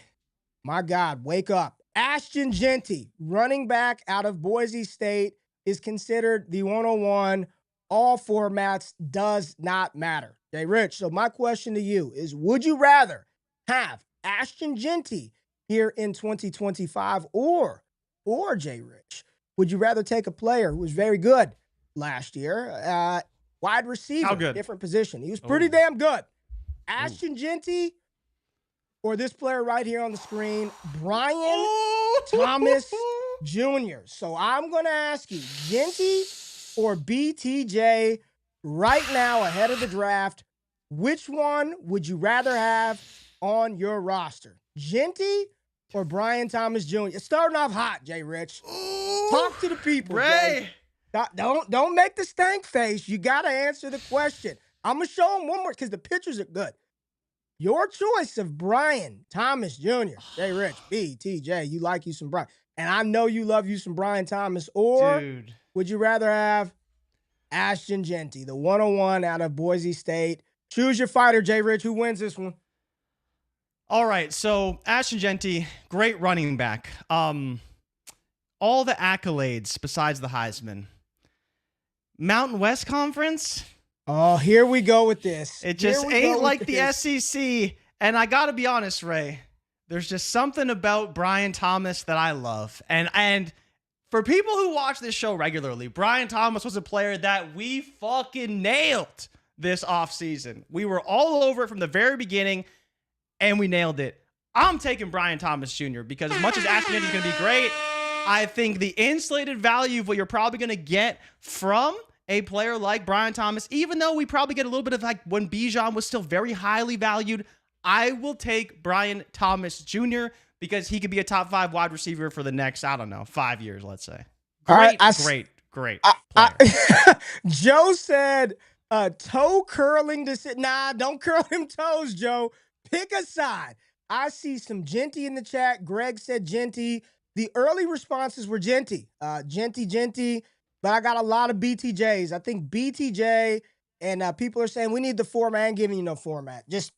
my God, wake up. Ashton Genty, running back out of Boise State, is considered the 101. All formats, does not matter. JRich, so my question to you is, would you rather have Ashton Genty here in 2025 or JRich? Would you rather take a player who was very good last year, wide receiver, How good? different position? He was pretty damn good. Ashton Genty or this player right here on the screen, Brian Thomas Jr. So I'm going to ask you, Genty or BTJ right now ahead of the draft, which one would you rather have on your roster? Genty or Brian Thomas Jr.? It's starting off hot, JRich. Talk to the people, Ray. Jay. Don't make the stank face. You got to answer the question. I'm going to show them one more because the pictures are good. Your choice of Brian Thomas Jr. JRich, BTJ, you like you some Brian. And I know you love you some Brian Thomas. Or Dude. would you rather have Ashton Genty, the 101 out of Boise State? Choose your fighter, JRich. Who wins this one? All right, so Ashton Genty, great running back. All the accolades besides the Heisman. Mountain West Conference? Oh, here we go with this. It just ain't like the SEC. And I got to be honest, Ray, there's just something about Brian Thomas that I love. And for people who watch this show regularly, Brian Thomas was a player that we fucking nailed this offseason. We were all over it from the very beginning, and we nailed it. I'm taking Brian Thomas Jr. because as much as Ashton Genty is going to be great, I think the insulated value of what you're probably going to get from a player like Brian Thomas, even though we probably get a little bit of like when Bijan was still very highly valued, I will take Brian Thomas Jr. because he could be a top 5 wide receiver for the next, 5 years, let's say. Great player. Joe said toe curling to sit. Nah, don't curl them toes, Joe. Pick a side. I see some Genty in the chat. Greg said Genty. The early responses were Genty. Genty. But I got a lot of BTJs. I think BTJ and people are saying we need the format. I ain't giving you no format. Just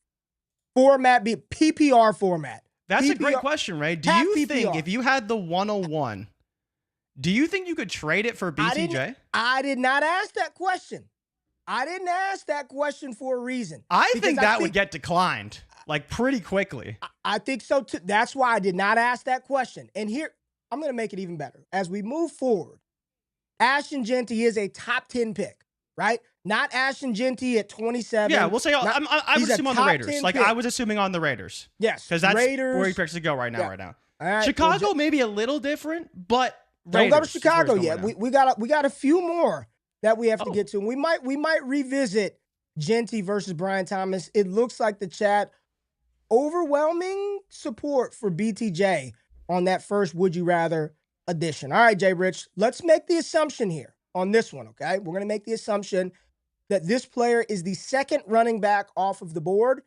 format, be PPR format. That's PPR, a great question, Ray. Do you think if you had the 101, do you think you could trade it for BTJ? I did not ask that question. I didn't ask that question for a reason. I think that would get declined like pretty quickly. I think so too. That's why I did not ask that question. And here, I'm going to make it even better. As we move forward, Ashton Genty is a top 10 pick, right? Not Ashton Genty at 27. Yeah, we'll say I would assume on the Raiders. Like pick. I was assuming on the Raiders. Yes, because that's Raiders, where he picks to go right now. Yeah. Right now, right, Chicago may be a little different, but don't Raiders go to Chicago yet. Right we got a few more that we have to get to. And we might revisit Genty versus Brian Thomas. It looks like the chat overwhelming support for BTJ on that first Would You Rather edition. All right, JRich, let's make the assumption here on this one, okay? We're going to make the assumption that this player is the second running back off of the board.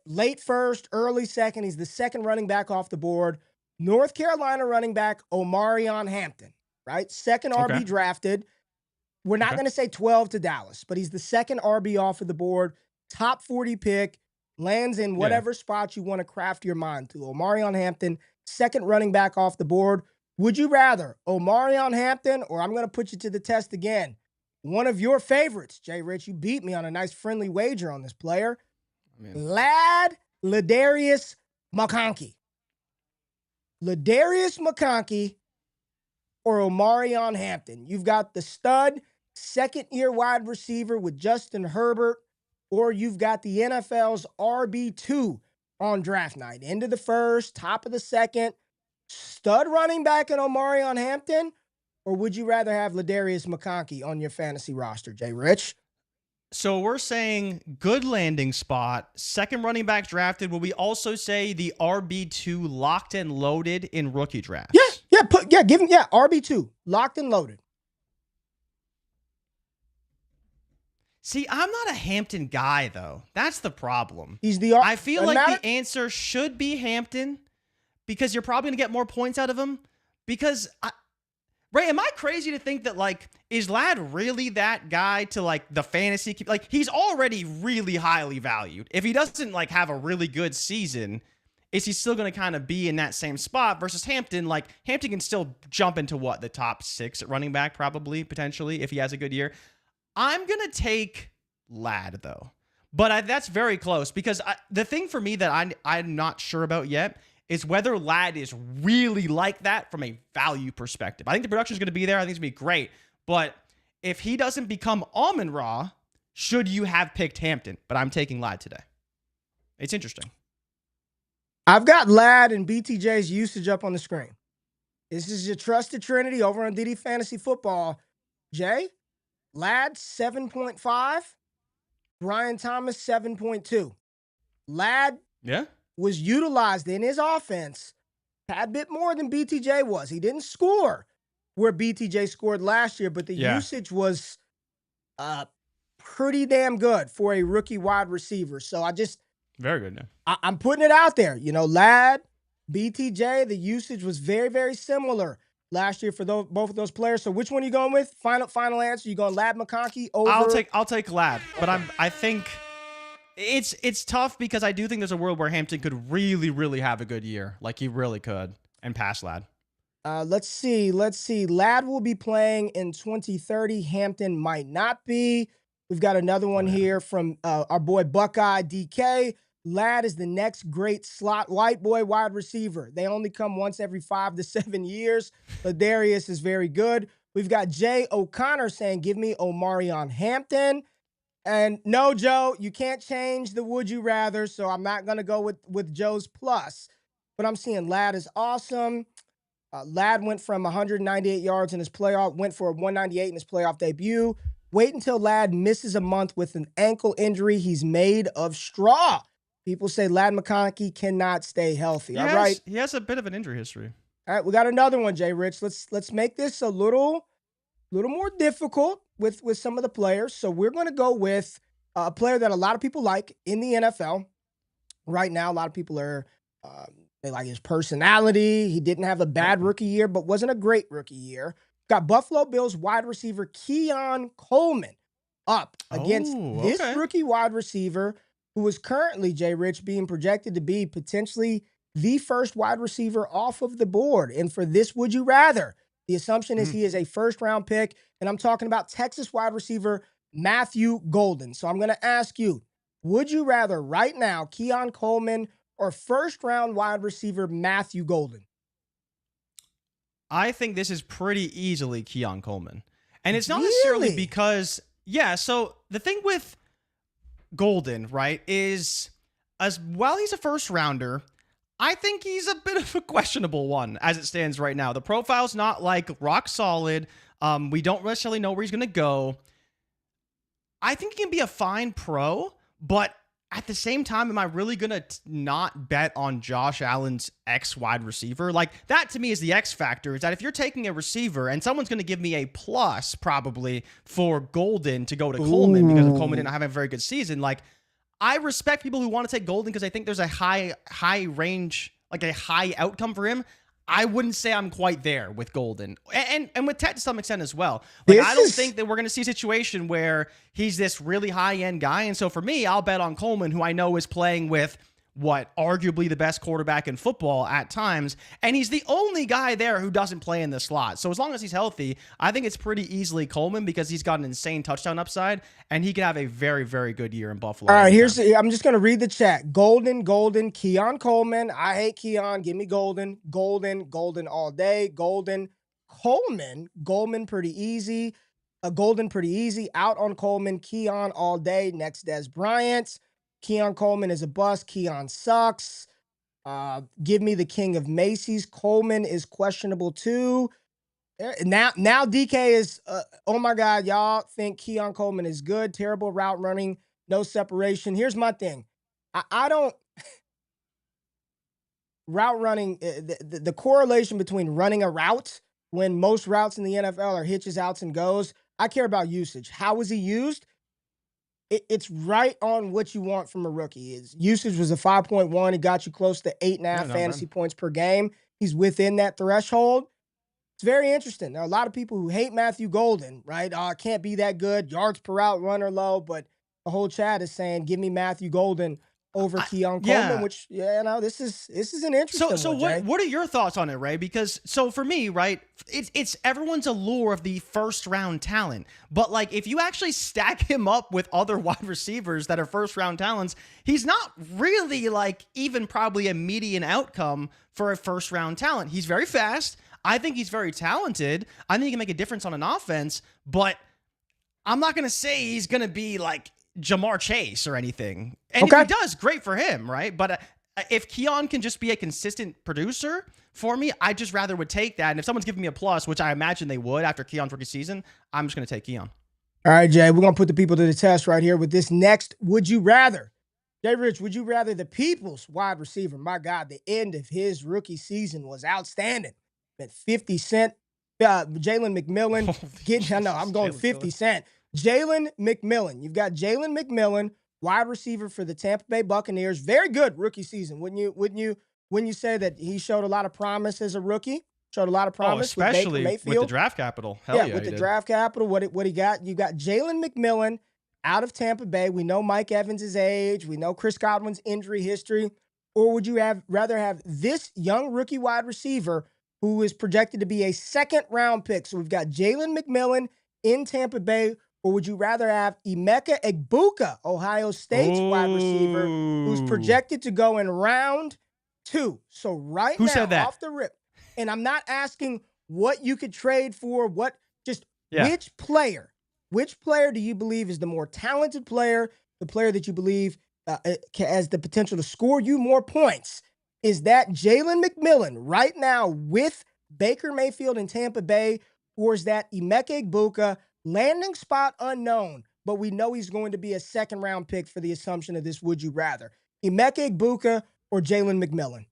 Late first, early second. He's the second running back off the board. North Carolina running back Omarion Hampton, right? Second RB drafted. We're not going to say 12 to Dallas, but he's the second RB off of the board. Top 40 pick. Lands in whatever spot you want to craft your mind to. Omarion Hampton, second running back off the board. Would you rather Omarion Hampton, or I'm going to put you to the test again, one of your favorites, JRich, you beat me on a nice friendly wager on this player, Ladarius McConkey. Ladarius McConkey or Omarion Hampton. You've got the stud second-year wide receiver with Justin Herbert, or you've got the NFL's RB2 on draft night. End of the first, top of the second, stud running back in Omarion Hampton, or would you rather have Ladarius McConkey on your fantasy roster, JRich? So we're saying good landing spot, second running back drafted. Will we also say the RB2 locked and loaded in rookie drafts? Give him RB2 locked and loaded. See, I'm not a Hampton guy though. That's the problem. I feel like the answer should be Hampton because you're probably gonna get more points out of him. Because am I crazy to think that, like, is Lad really that guy to, like, the fantasy? Like, he's already really highly valued. If he doesn't, like, have a really good season, is he still going to kind of be in that same spot versus Hampton? Like, Hampton can still jump into, the top 6 at running back, probably, potentially, if he has a good year. I'm going to take Lad, though. But that's very close because the thing for me that I'm not sure about yet is whether Lad is really like that from a value perspective. I think the production is going to be there. I think it's going to be great. But if he doesn't become Amon-Ra, should you have picked Hampton? But I'm taking Lad today. It's interesting. I've got Lad and BTJ's usage up on the screen. This is your trusted trinity over on DD Fantasy Football. Jay, Lad 7.5, Brian Thomas 7.2. Lad was utilized in his offense a tad bit more than BTJ was. He didn't score where BTJ scored last year, but the usage was pretty damn good for a rookie wide receiver. So very good. I'm putting it out there. Lad, BTJ, the usage was very, very similar last year for both of those players. So which one are you going with? Final answer. You going Lad McConkey over? I'll take Lad, but I think it's tough because I do think there's a world where Hampton could really, really have a good year, like he really could, and pass Lad. Let's see. Lad will be playing in 2030. Hampton might not be. We've got another one here from our boy Buckeye DK. Lad is the next great slot white boy wide receiver. They only come once every 5 to 7 years. Ladarius is very good. We've got Jay O'Connor saying, give me Omarion Hampton. And no, Joe, you can't change the would you rather, so I'm not going to go with Joe's plus. But I'm seeing Lad is awesome. Lad went from 198 yards in his playoff, went for 198 in his playoff debut. Wait until Lad misses a month with an ankle injury. He's made of straw. People say Lad McConkey cannot stay healthy. All right. He has a bit of an injury history. All right, we got another one, JRich. Let's make this a little more difficult with some of the players. So we're going to go with a player that a lot of people like in the NFL right now. A lot of people are they like his personality. He didn't have a bad rookie year, but wasn't a great rookie year. Got Buffalo Bills wide receiver Keon Coleman up against this rookie wide receiver who is currently, JRich, being projected to be potentially the first wide receiver off of the board. And for this, would you rather? The assumption is he is a first-round pick, and I'm talking about Texas wide receiver Matthew Golden. So I'm going to ask you, would you rather right now Keon Coleman or first-round wide receiver Matthew Golden? I think this is pretty easily Keon Coleman. And it's not necessarily because, so the thing with Golden, right, is while he's a first-rounder, I think he's a bit of a questionable one as it stands right now. The profile's not like rock solid. We don't necessarily know where he's going to go. I think he can be a fine pro, but at the same time, am I really going to not bet on Josh Allen's X wide receiver? Like, that to me is the X factor, is that if you're taking a receiver and someone's going to give me a plus probably for Golden to go to Coleman because Coleman didn't have a very good season, like, I respect people who want to take Golden because I think there's a high range, like a high outcome for him. I wouldn't say I'm quite there with Golden and with Ted to some extent as well. Like, I don't think that we're going to see a situation where he's this really high end guy. And so for me, I'll bet on Coleman, who I know is playing with what arguably the best quarterback in football at times, and he's the only guy there who doesn't play in the slot. So as long as he's healthy, I think it's pretty easily Coleman because he's got an insane touchdown upside, and he can have a very, very good year in Buffalo. All right, I'm just going to read the chat. Golden, Keon Coleman. I hate Keon. Give me Golden all day. Golden, Coleman pretty easy. Golden pretty easy. Out on Coleman. Keon all day. Next, Des Bryant. Keon Coleman is a bust. Keon sucks. Give me the king of Macy's. Coleman is questionable too. Now DK is, oh my God, y'all think Keon Coleman is good. Terrible route running, no separation. Here's my thing. I don't, route running, the correlation between running a route when most routes in the NFL are hitches, outs, and goes. I care about usage. How was he used? It's right on what you want from a rookie. His usage was a 5.1. It got you close to 8.5 fantasy points per game. He's within that threshold. It's very interesting. There are a lot of people who hate Matthew Golden, right? Can't be that good. Yards per route, runner low. But the whole chat is saying, give me Matthew Golden over Keon Coleman, which, this is an interesting So what are your thoughts on it, Ray? Because so for me, right, it's everyone's allure of the first round talent. But like if you actually stack him up with other wide receivers that are first round talents, he's not really like even probably a median outcome for a first round talent. He's very fast. I think he's very talented. I think he can make a difference on an offense, but I'm not going to say he's going to be like Jamar Chase or anything. And if he does, great for him, right? But if Keon can just be a consistent producer for me, I just rather would take that. And if someone's giving me a plus, which I imagine they would after Keon's rookie season, I'm just going to take Keon. All right, Jay, we're going to put the people to the test right here with this next Would You Rather. JRich, would you rather the people's wide receiver? My God, the end of his rookie season was outstanding. At 50 Cent, Jalen McMillan. I know, I'm going 50 Cent. Jalen McMillan. You've got Jalen McMillan, wide receiver for the Tampa Bay Buccaneers. Very good rookie season. Wouldn't you say that he showed a lot of promise as a rookie? Showed a lot of promise, especially with the draft capital. Hell yeah, with the draft capital. What he got? You got Jalen McMillan out of Tampa Bay. We know Mike Evans' age. We know Chris Godwin's injury history. Or would you rather have this young rookie wide receiver who is projected to be a second-round pick? So we've got Jalen McMillan in Tampa Bay. Or would you rather have Emeka Egbuka, Ohio State's wide receiver, who's projected to go in round 2? So Who said that? Off the rip. And I'm not asking what you could trade for, which player do you believe is the more talented player, the player that you believe has the potential to score you more points? Is that Jalen McMillan right now with Baker Mayfield in Tampa Bay, or is that Emeka Egbuka, landing spot unknown, but we know he's going to be a second-round pick for the assumption of this Would You Rather? Emeka Egbuka or Jalen McMillan?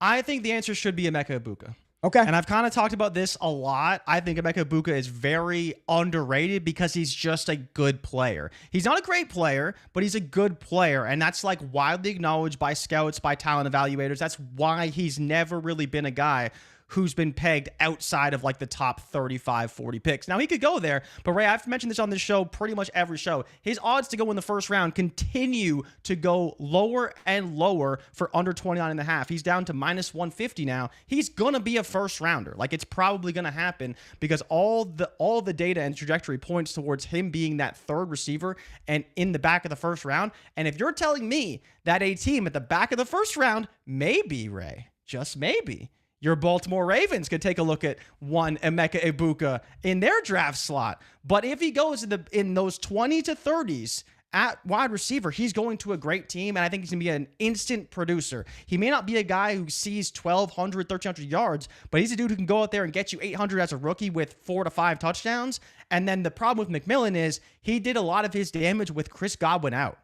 I think the answer should be Emeka Egbuka. Okay. And I've kind of talked about this a lot. I think Emeka Egbuka is very underrated because he's just a good player. He's not a great player, but he's a good player. And that's like widely acknowledged by scouts, by talent evaluators. That's why he's never really been a guy who's been pegged outside of like the top 35, 40 picks. Now, he could go there, but Ray, I've mentioned this on this show pretty much every show. His odds to go in the first round continue to go lower and lower for under 29.5. He's down to minus 150 now. He's going to be a first rounder. Like, it's probably going to happen because all the data and trajectory points towards him being that third receiver and in the back of the first round. And if you're telling me that a team at the back of the first round, maybe, Ray, just maybe, your Baltimore Ravens could take a look at one Emeka Egbuka in their draft slot. But if he goes in those 20 to 30s at wide receiver, he's going to a great team, and I think he's going to be an instant producer. He may not be a guy who sees 1,200, 1,300 yards, but he's a dude who can go out there and get you 800 as a rookie with 4 to 5 touchdowns. And then the problem with McMillan is he did a lot of his damage with Chris Godwin out.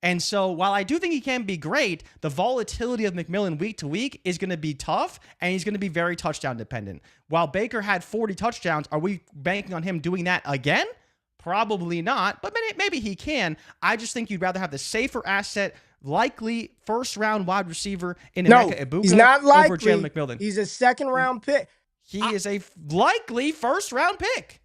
And so while I do think he can be great, the volatility of McMillan week to week is going to be tough, and he's going to be very touchdown dependent. While Baker had 40 touchdowns, are we banking on him doing that again? Probably not, but maybe he can. I just think you'd rather have the safer asset, likely first-round wide receiver in Emeka Egbuka he's not likely. Over Jalen McMillan. He's a second-round pick. He is a likely first-round pick.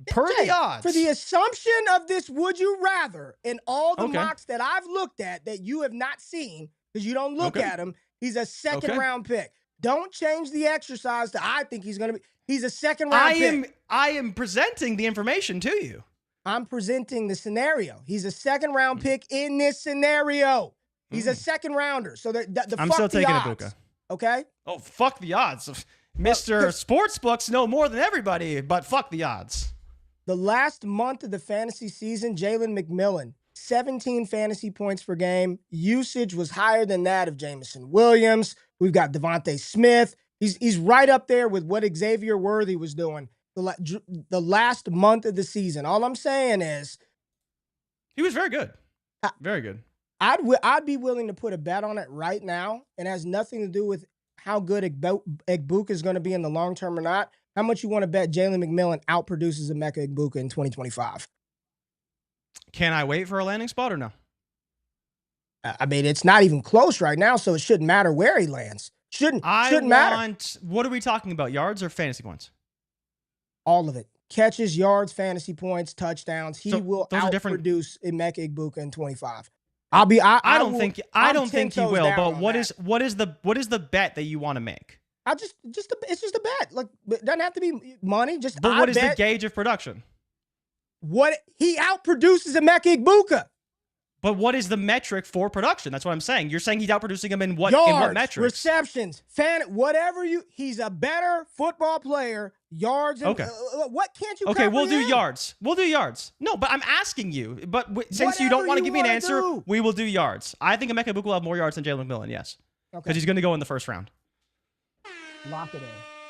Per the odds. For the assumption of this Would You Rather and all the mocks that I've looked at that you have not seen, because you don't look at him. He's a second-round pick. Don't change the exercise to I think he's going to be. He's a second-round pick. I am presenting the information to you. I'm presenting the scenario. He's a second-round pick in this scenario. He's a second-rounder. So I'm still taking Egbuka. Okay? Oh, fuck the odds. Mr. Sportsbooks know more than everybody, but fuck the odds. The last month of the fantasy season, Jalen McMillan, 17 fantasy points per game. Usage was higher than that of Jamison Williams. We've got Devontae Smith. He's right up there with what Xavier Worthy was doing the last month of the season. All I'm saying is he was very good. Very good. I'd be willing to put a bet on it right now, and it has nothing to do with how good Egbuka is going to be in the long term or not. How much you want to bet Jalen McMillan outproduces Emeka Egbuka in 2025? Can I wait for a landing spot or no? I mean, it's not even close right now, so it shouldn't matter where he lands. Shouldn't matter. What are we talking about, yards or fantasy points? All of it. Catches, yards, fantasy points, touchdowns. He will outproduce Emeka Egbuka in 25. I don't think he will. But what is the bet that you want to make? It's just a bet. Like, it doesn't have to be money. But what is the gauge of production? What he outproduces Emeka Egbuka. But what is the metric for production? That's what I'm saying. You're saying he's outproducing him in what metrics? Receptions, he's a better football player. Yards. And, what can't you? Okay, we'll do yards. No, but I'm asking you. But since you don't want to give me an answer, we will do yards. I think Emeka Egbuka will have more yards than Jalen McMillan. Yes, because he's going to go in the first round. Lock it in.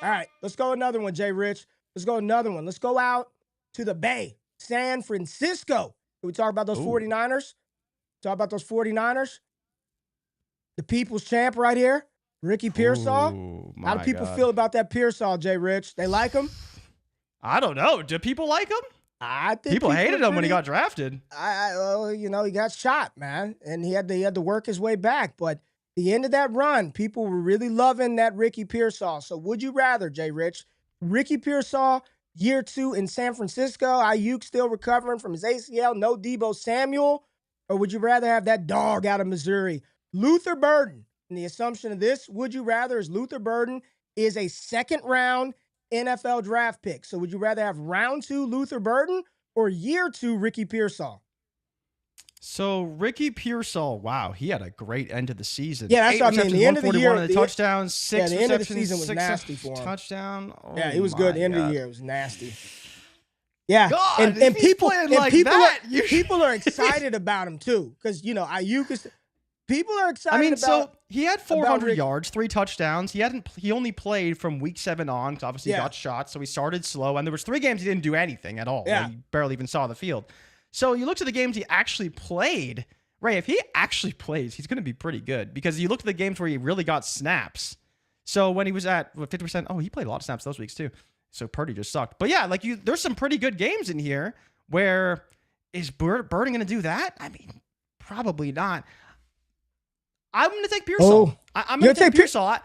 All right, let's go another one, JRich. Let's go another one. Let's go out to the Bay, San Francisco. Can we talk about those 49ers? Talk about those 49ers. The people's champ right here, Ricky Pearsall. How do people feel about that Pearsall, JRich? They like him? I don't know. Do people like him? I think people hated him when he got drafted. He got shot, man, and he had to work his way back. But the end of that run, people were really loving that Ricky Pearsall. So would you rather, JRich, Ricky Pearsall, year 2 in San Francisco, Ayuk still recovering from his ACL, no Deebo Samuel, or would you rather have that dog out of Missouri, Luther Burden? And the assumption of this, would you rather, is Luther Burden is a second-round NFL draft pick. So would you rather have round 2 Luther Burden or year 2 Ricky Pearsall? So Ricky Pearsall, wow, he had a great end of the season. Yeah, that's what I mean. The end of the year, the touchdowns, 6 the end of the season was nasty for him. Touchdown. Oh, yeah, it was good. The end of the year, it was nasty. Yeah, God, and people are excited that. about him too, because Ayuk is. People are excited. So he had 400 yards, 3 touchdowns. He only played from week 7 on, because obviously he got shot, so he started slow, and there was 3 games he didn't do anything at all. Yeah, like, he barely even saw the field. So you look to the games he actually played. Ray, if he actually plays, he's going to be pretty good, because you look at the games where he really got snaps. So when he was at 50%, he played a lot of snaps those weeks too. So Purdy just sucked. But yeah, there's some pretty good games in here. Where is Burden going to do that? I mean, probably not. I'm going to take Pearsall. I'm going to take Pearsall.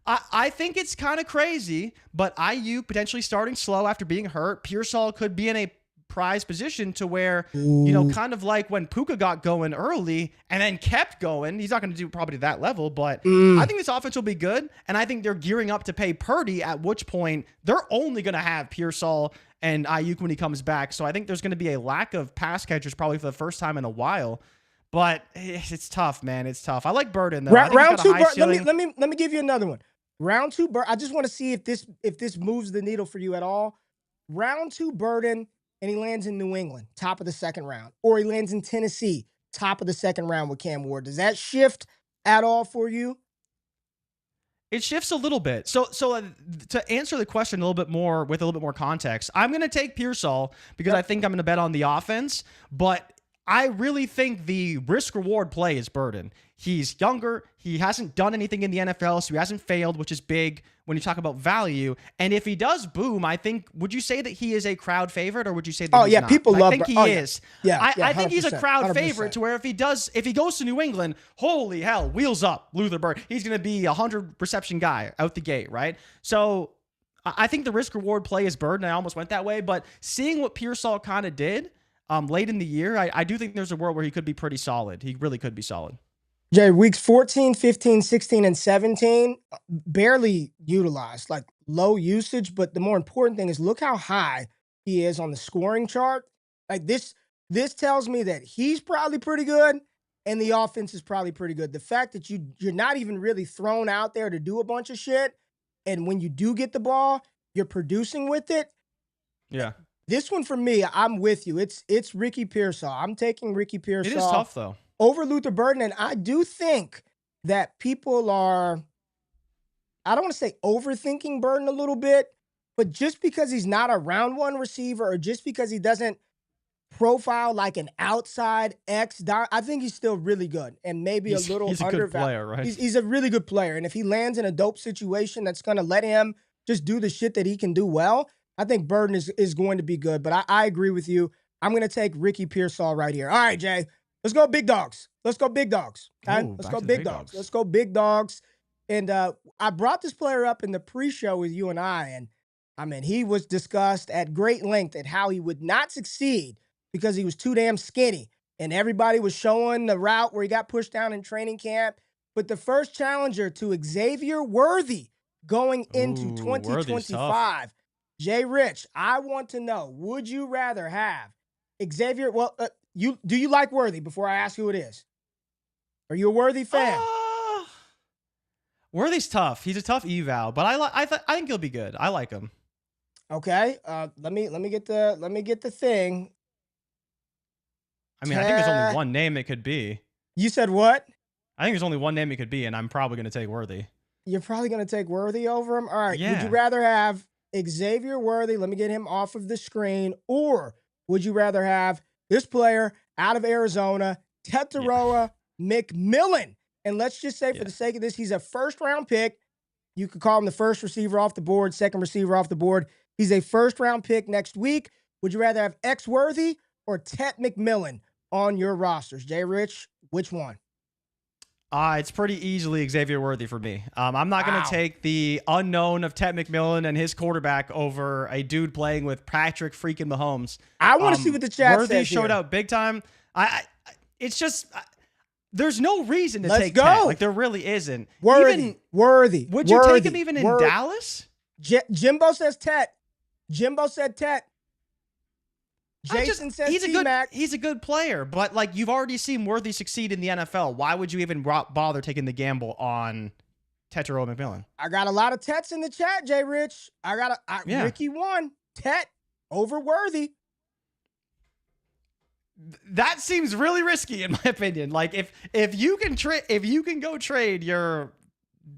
I think it's kind of crazy, but Ayuk potentially starting slow after being hurt. Pearsall could be in a prize position to where, kind of like when Puka got going early and then kept going. He's not going to do probably to that level, but I think this offense will be good. And I think they're gearing up to pay Purdy, at which point they're only going to have Pearsall and Ayuk when he comes back. So I think there's going to be a lack of pass catchers probably for the first time in a while. But it's tough, man. It's tough. I like Burden though. Round 2, let me give you another one. Round 2, I just want to see if this moves the needle for you at all. Round 2, Burden, and he lands in New England, top of the second round, or he lands in Tennessee, top of the second round with Cam Ward. Does that shift at all for you? It shifts a little bit. So to answer the question a little bit more with a little bit more context, I'm going to take Pearsall because I think I'm going to bet on the offense, but I really think the risk-reward play is Burden. He's younger. He hasn't done anything in the NFL, so he hasn't failed, which is big when you talk about value. And if he does boom, I think, would you say that he is a crowd favorite, or would you say that he's not? People love I think he is. Yeah, I think he's a crowd 100%. favorite to where if he goes to New England, holy hell, wheels up, Luther Burden. He's going to be 100 reception guy out the gate, right? So I think the risk-reward play is Burden. I almost went that way, but seeing what Pearsall kind of did late in the year, I do think there's a world where he could be pretty solid. He really could be solid. Jay, weeks 14, 15, 16, and 17, barely utilized, like low usage. But the more important thing is look how high he is on the scoring chart. Like this tells me that he's probably pretty good and the offense is probably pretty good. The fact that you're not even really thrown out there to do a bunch of shit, and when you do get the ball, you're producing with it. Yeah. This one for me, I'm with you. It's Ricky Pearsall. I'm taking Ricky Pearsall. It is tough though. Over Luther Burden. And I do think that people are, I don't want to say overthinking Burden a little bit, but just because he's not a round one receiver or just because he doesn't profile like an outside X, I think he's still really good and maybe a little he's a good player, right? He's a really good player. And if he lands in a dope situation that's going to let him just do the shit that he can do well, I think Burden is going to be good. But I agree with you. I'm going to take Ricky Pearsall right here. All right, Jay. Let's go big dogs. Let's go big dogs. Okay? Ooh, Let's go big dogs. Let's go big dogs. And I brought this player up in the pre-show with you and I mean, he was discussed at great length at how he would not succeed because he was too damn skinny. And everybody was showing the route where he got pushed down in training camp. But the first challenger to Xavier Worthy going into 2025, JRich, I want to know, would you rather have Xavier? Well, do you like Worthy before I ask who it is? Are you a Worthy fan? Worthy's tough. He's a tough eval, but I think he'll be good. I like him. Okay. Let me get the thing. I mean, I think there's only one name it could be. You said what? I think there's only one name it could be, and I'm probably going to take Worthy. You're probably going to take Worthy over him? All right. Yeah. Would you rather have Xavier Worthy, let me get him off of the screen, or would you rather have this player out of Arizona, Tetaroa McMillan? And let's just say for the sake of this, he's a first-round pick. You could call him the first receiver off the board, second receiver off the board. He's a first-round pick next week. Would you rather have X Worthy or Tet McMillan on your rosters? JRich, which one? It's pretty easily Xavier Worthy for me. I'm not going to take the unknown of Tet McMillan and his quarterback over a dude playing with Patrick freaking Mahomes. I want to see what the chat Worthy says Worthy showed here. out big time. It's just there's no reason to Let's take go. Tet. Like there really isn't. Worthy. Would you take him even in Dallas? Jimbo says Tet. Jimbo said Tet. Jason says T-Mac. He's a good player, but like you've already seen Worthy succeed in the NFL. Why would you even bother taking the gamble on Tetaroa McMillan? I got a lot of Tets in the chat, JRich. Ricky won. Tet over Worthy. That seems really risky in my opinion. Like if you can go trade your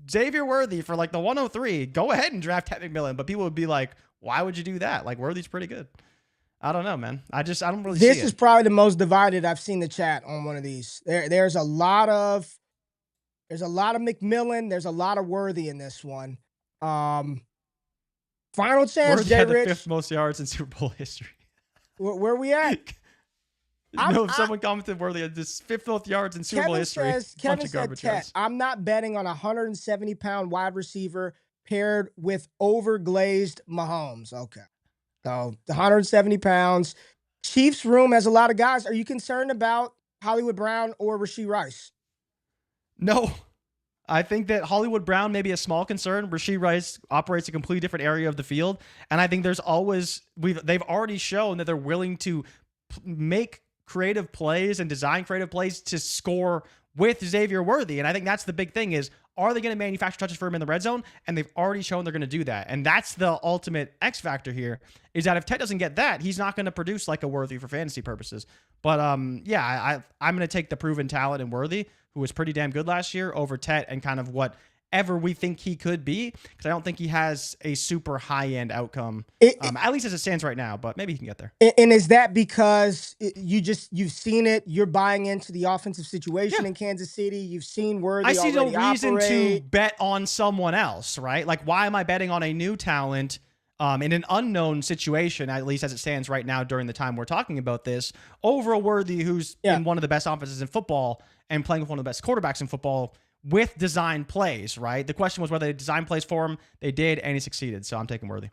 Xavier Worthy for like the 103, go ahead and draft Tet McMillan. But people would be like, why would you do that? Like Worthy's pretty good. I don't know, man. I don't really see it. This is probably the most divided I've seen the chat on one of these. There's a lot of McMillan. There's a lot of Worthy in this one. Final chance, Worthy had the JRich. 5th most yards in Super Bowl history. Where we at? Someone commented Worthy had this 5th most yards in Super Bowl history. Kevin said Tet. I'm not betting on a 170-pound wide receiver paired with overglazed Mahomes. Okay. So the 170 pounds. Chiefs room has a lot of guys. Are you concerned about Hollywood Brown or Rashee Rice? No. I think that Hollywood Brown may be a small concern. Rashee Rice operates a completely different area of the field. And I think they've already shown that they're willing to make creative plays and design creative plays to score with Xavier Worthy. And I think that's the big thing is, are they going to manufacture touches for him in the red zone? And they've already shown they're going to do that. And that's the ultimate X factor here is that if Tet doesn't get that, he's not going to produce like a Worthy for fantasy purposes. But I'm going to take the proven talent in Worthy, who was pretty damn good last year, over Tet and kind of whatever we think he could be, because I don't think he has a super high-end outcome, at least as it stands right now, but maybe he can get there. And is that because you've seen it, you're buying into the offensive situation in Kansas City, you've seen Worthy I see no reason operate. to bet on someone else, right? Like, why am I betting on a new talent in an unknown situation, at least as it stands right now during the time we're talking about this, over a Worthy who's in one of the best offenses in football and playing with one of the best quarterbacks in football with design plays, right? The question was whether they designed plays for him. They did, and he succeeded. So I'm taking Worthy.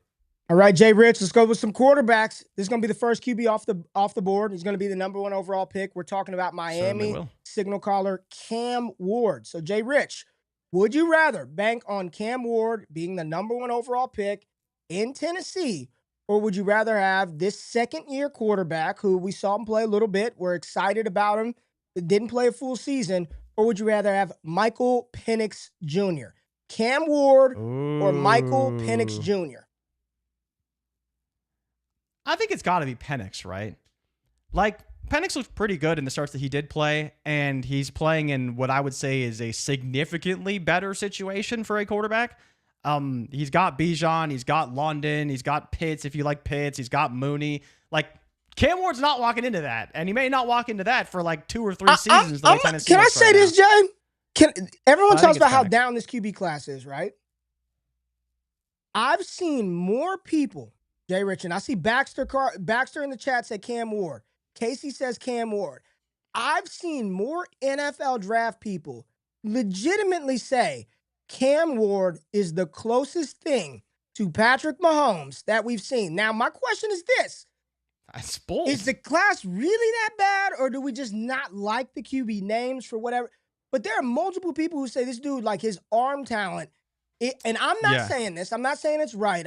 All right, JRich, let's go with some quarterbacks. This is going to be the first QB off the board. He's going to be the number 1 overall pick. We're talking about Miami signal caller Cam Ward. So, JRich, would you rather bank on Cam Ward being the number 1 overall pick in Tennessee, or would you rather have this second-year quarterback who we saw him play a little bit, we're excited about him, but didn't play a full season, or would you rather have Michael Penix Jr.? Cam Ward or Michael Penix Jr.? I think it's got to be Penix, right? Like, Penix looked pretty good in the starts that he did play, and he's playing in what I would say is a significantly better situation for a quarterback. He's got Bijan, he's got London, he's got Pitts, if you like Pitts, he's got Mooney. Like, Cam Ward's not walking into that, and he may not walk into that for like 2 or 3 seasons. Can I say this, Jay? Everyone talks about how down this QB class is, right? I've seen more people, JRich, and I see Baxter in the chat said Cam Ward. Casey says Cam Ward. I've seen more NFL draft people legitimately say Cam Ward is the closest thing to Patrick Mahomes that we've seen. Now, my question is this. That's bold. Is the class really that bad, or do we just not like the QB names for whatever? But there are multiple people who say this dude, like his arm talent, and I'm not saying this. I'm not saying it's right.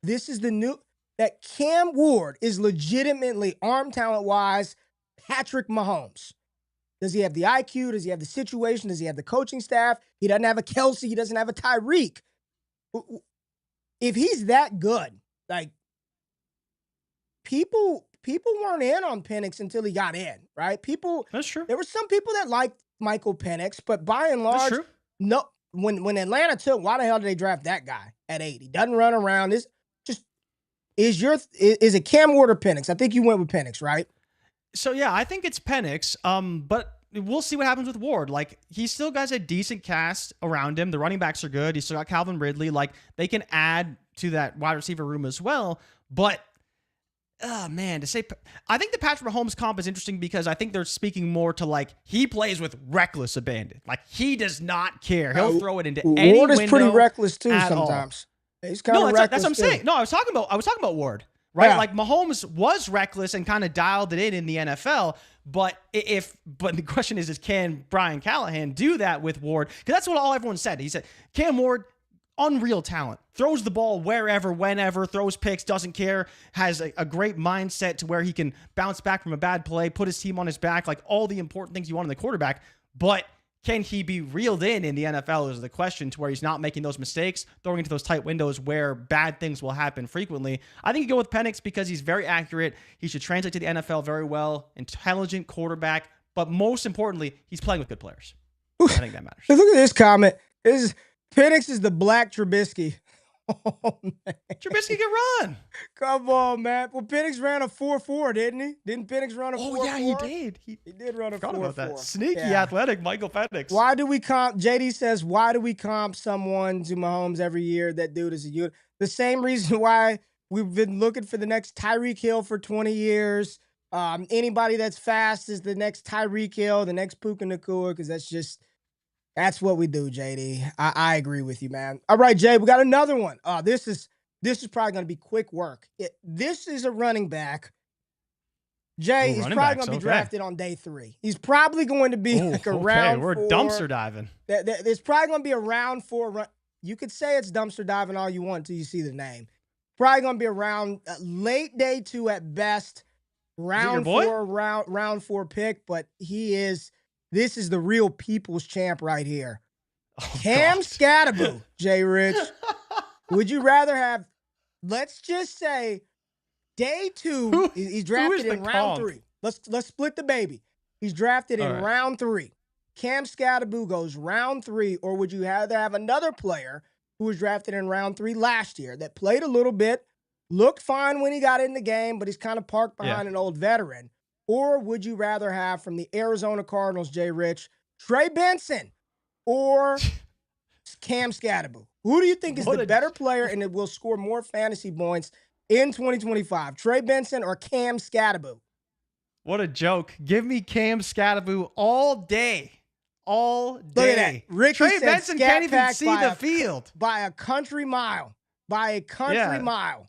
This is the new, that Cam Ward is legitimately arm talent-wise Patrick Mahomes. Does he have the IQ? Does he have the situation? Does he have the coaching staff? He doesn't have a Kelsey. He doesn't have a Tyreek. If he's that good, like, people weren't in on Penix until he got in, right? That's true. There were some people that liked Michael Penix, but by and large, no. When Atlanta took, why the hell did they draft that guy at 8? He doesn't run around. Is it Cam Ward or Penix? I think you went with Penix, right? So yeah, I think it's Penix. But we'll see what happens with Ward. Like, he still got a decent cast around him. The running backs are good. He's still got Calvin Ridley. Like, they can add to that wide receiver room as well. But oh man, I think the Patrick Mahomes comp is interesting because I think they're speaking more to, like, he plays with reckless abandon. Like, he does not care. He'll throw it into any window. Ward is pretty reckless too sometimes. He's kind of reckless. That's what I'm saying. No, I was talking about Ward, right? Yeah. Like, Mahomes was reckless and kind of dialed it in the NFL. But the question is can Brian Callahan do that with Ward? Because that's what everyone said. He said Cam Ward, unreal talent, throws the ball wherever, whenever, throws picks, doesn't care, has a great mindset to where he can bounce back from a bad play, put his team on his back, like all the important things you want in the quarterback. But can he be reeled in the NFL is the question, to where he's not making those mistakes, throwing into those tight windows where bad things will happen frequently. I think you go with Penix because he's very accurate. He should translate to the NFL very well. Intelligent quarterback. But most importantly, he's playing with good players. I think that matters. Look at this comment. Penix is the black Trubisky. Oh, man. Trubisky can run. Come on, man. Well, Penix ran a 4.4, didn't he? Didn't Penix run a 4.4? Oh, yeah, he did. He did run a 4.4. About that. Sneaky athletic Michael Penix. Why do we comp? JD says, why do we comp someone to Mahomes every year? That dude is a unit. The same reason why we've been looking for the next Tyreek Hill for 20 years. Anybody that's fast is the next Tyreek Hill, the next Puka Nacua, because that's what we do, JD. I agree with you, man. All right, Jay, we got another one. This is probably going to be quick work. This is a running back. Jay, he's probably going to be drafted on day 3. He's probably going to be like around 4. We're dumpster diving. There's probably going to be a round 4 run. You could say it's dumpster diving all you want until you see the name. Probably going to be around late day 2 at best. Round 4 pick, but this is the real people's champ right here. Cam Scatabo, JRich. Would you rather have, let's just say, day 2, he's drafted in round 3. Let's split the baby. He's drafted in round 3. Cam Scatabo goes round 3, or would you rather have another player who was drafted in round 3 last year that played a little bit, looked fine when he got in the game, but he's kind of parked behind an old veteran? Or would you rather have from the Arizona Cardinals, JRich, Trey Benson or Cam Scatabo? Who do you think is the better player and it will score more fantasy points in 2025? Trey Benson or Cam Scatabo? What a joke. Give me Cam Scatabo all day. All day. Look at that. Ricky Trey Benson can't even see the field. By a country mile. By a country mile.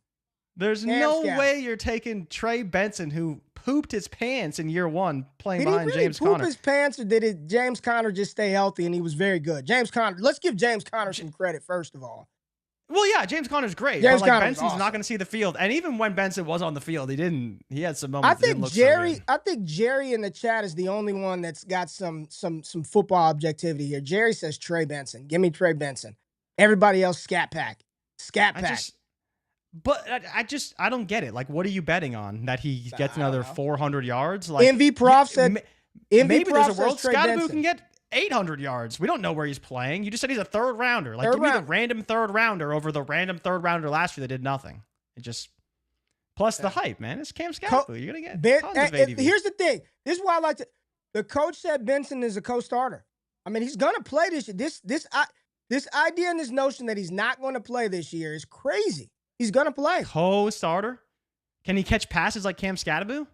There's no way you're taking Trey Benson, who pooped his pants in year 1 playing behind James Conner. Did he poop his pants, or did James Conner just stay healthy and he was very good? James Conner, let's give James Conner some credit, first of all. Well, yeah, James Conner's great. James but Conner's Benson's awesome. Not going to see the field. And even when Benson was on the field, he had some moments. I think Jerry in the chat is the only one that's got some football objectivity here. Jerry says Trey Benson. Give me Trey Benson. Everybody else, Scat Pack. I don't get it. Like, what are you betting on? That he gets another 400 yards? Like, MV Prof said, maybe there's a world Scatabo can get 800 yards. We don't know where he's playing. You just said he's a third rounder. Like, give me the random third rounder over the random third rounder last year that did nothing. It just, plus the hype, man. It's Cam Scatabo. You're going to get tons of ADV. Here's the thing. This is why I like to, the coach said Benson is a co-starter. I mean, he's going to play this year. This idea and this notion that he's not going to play this year is crazy. He's going to play. Co-starter? Can he catch passes like Cam Scatabo?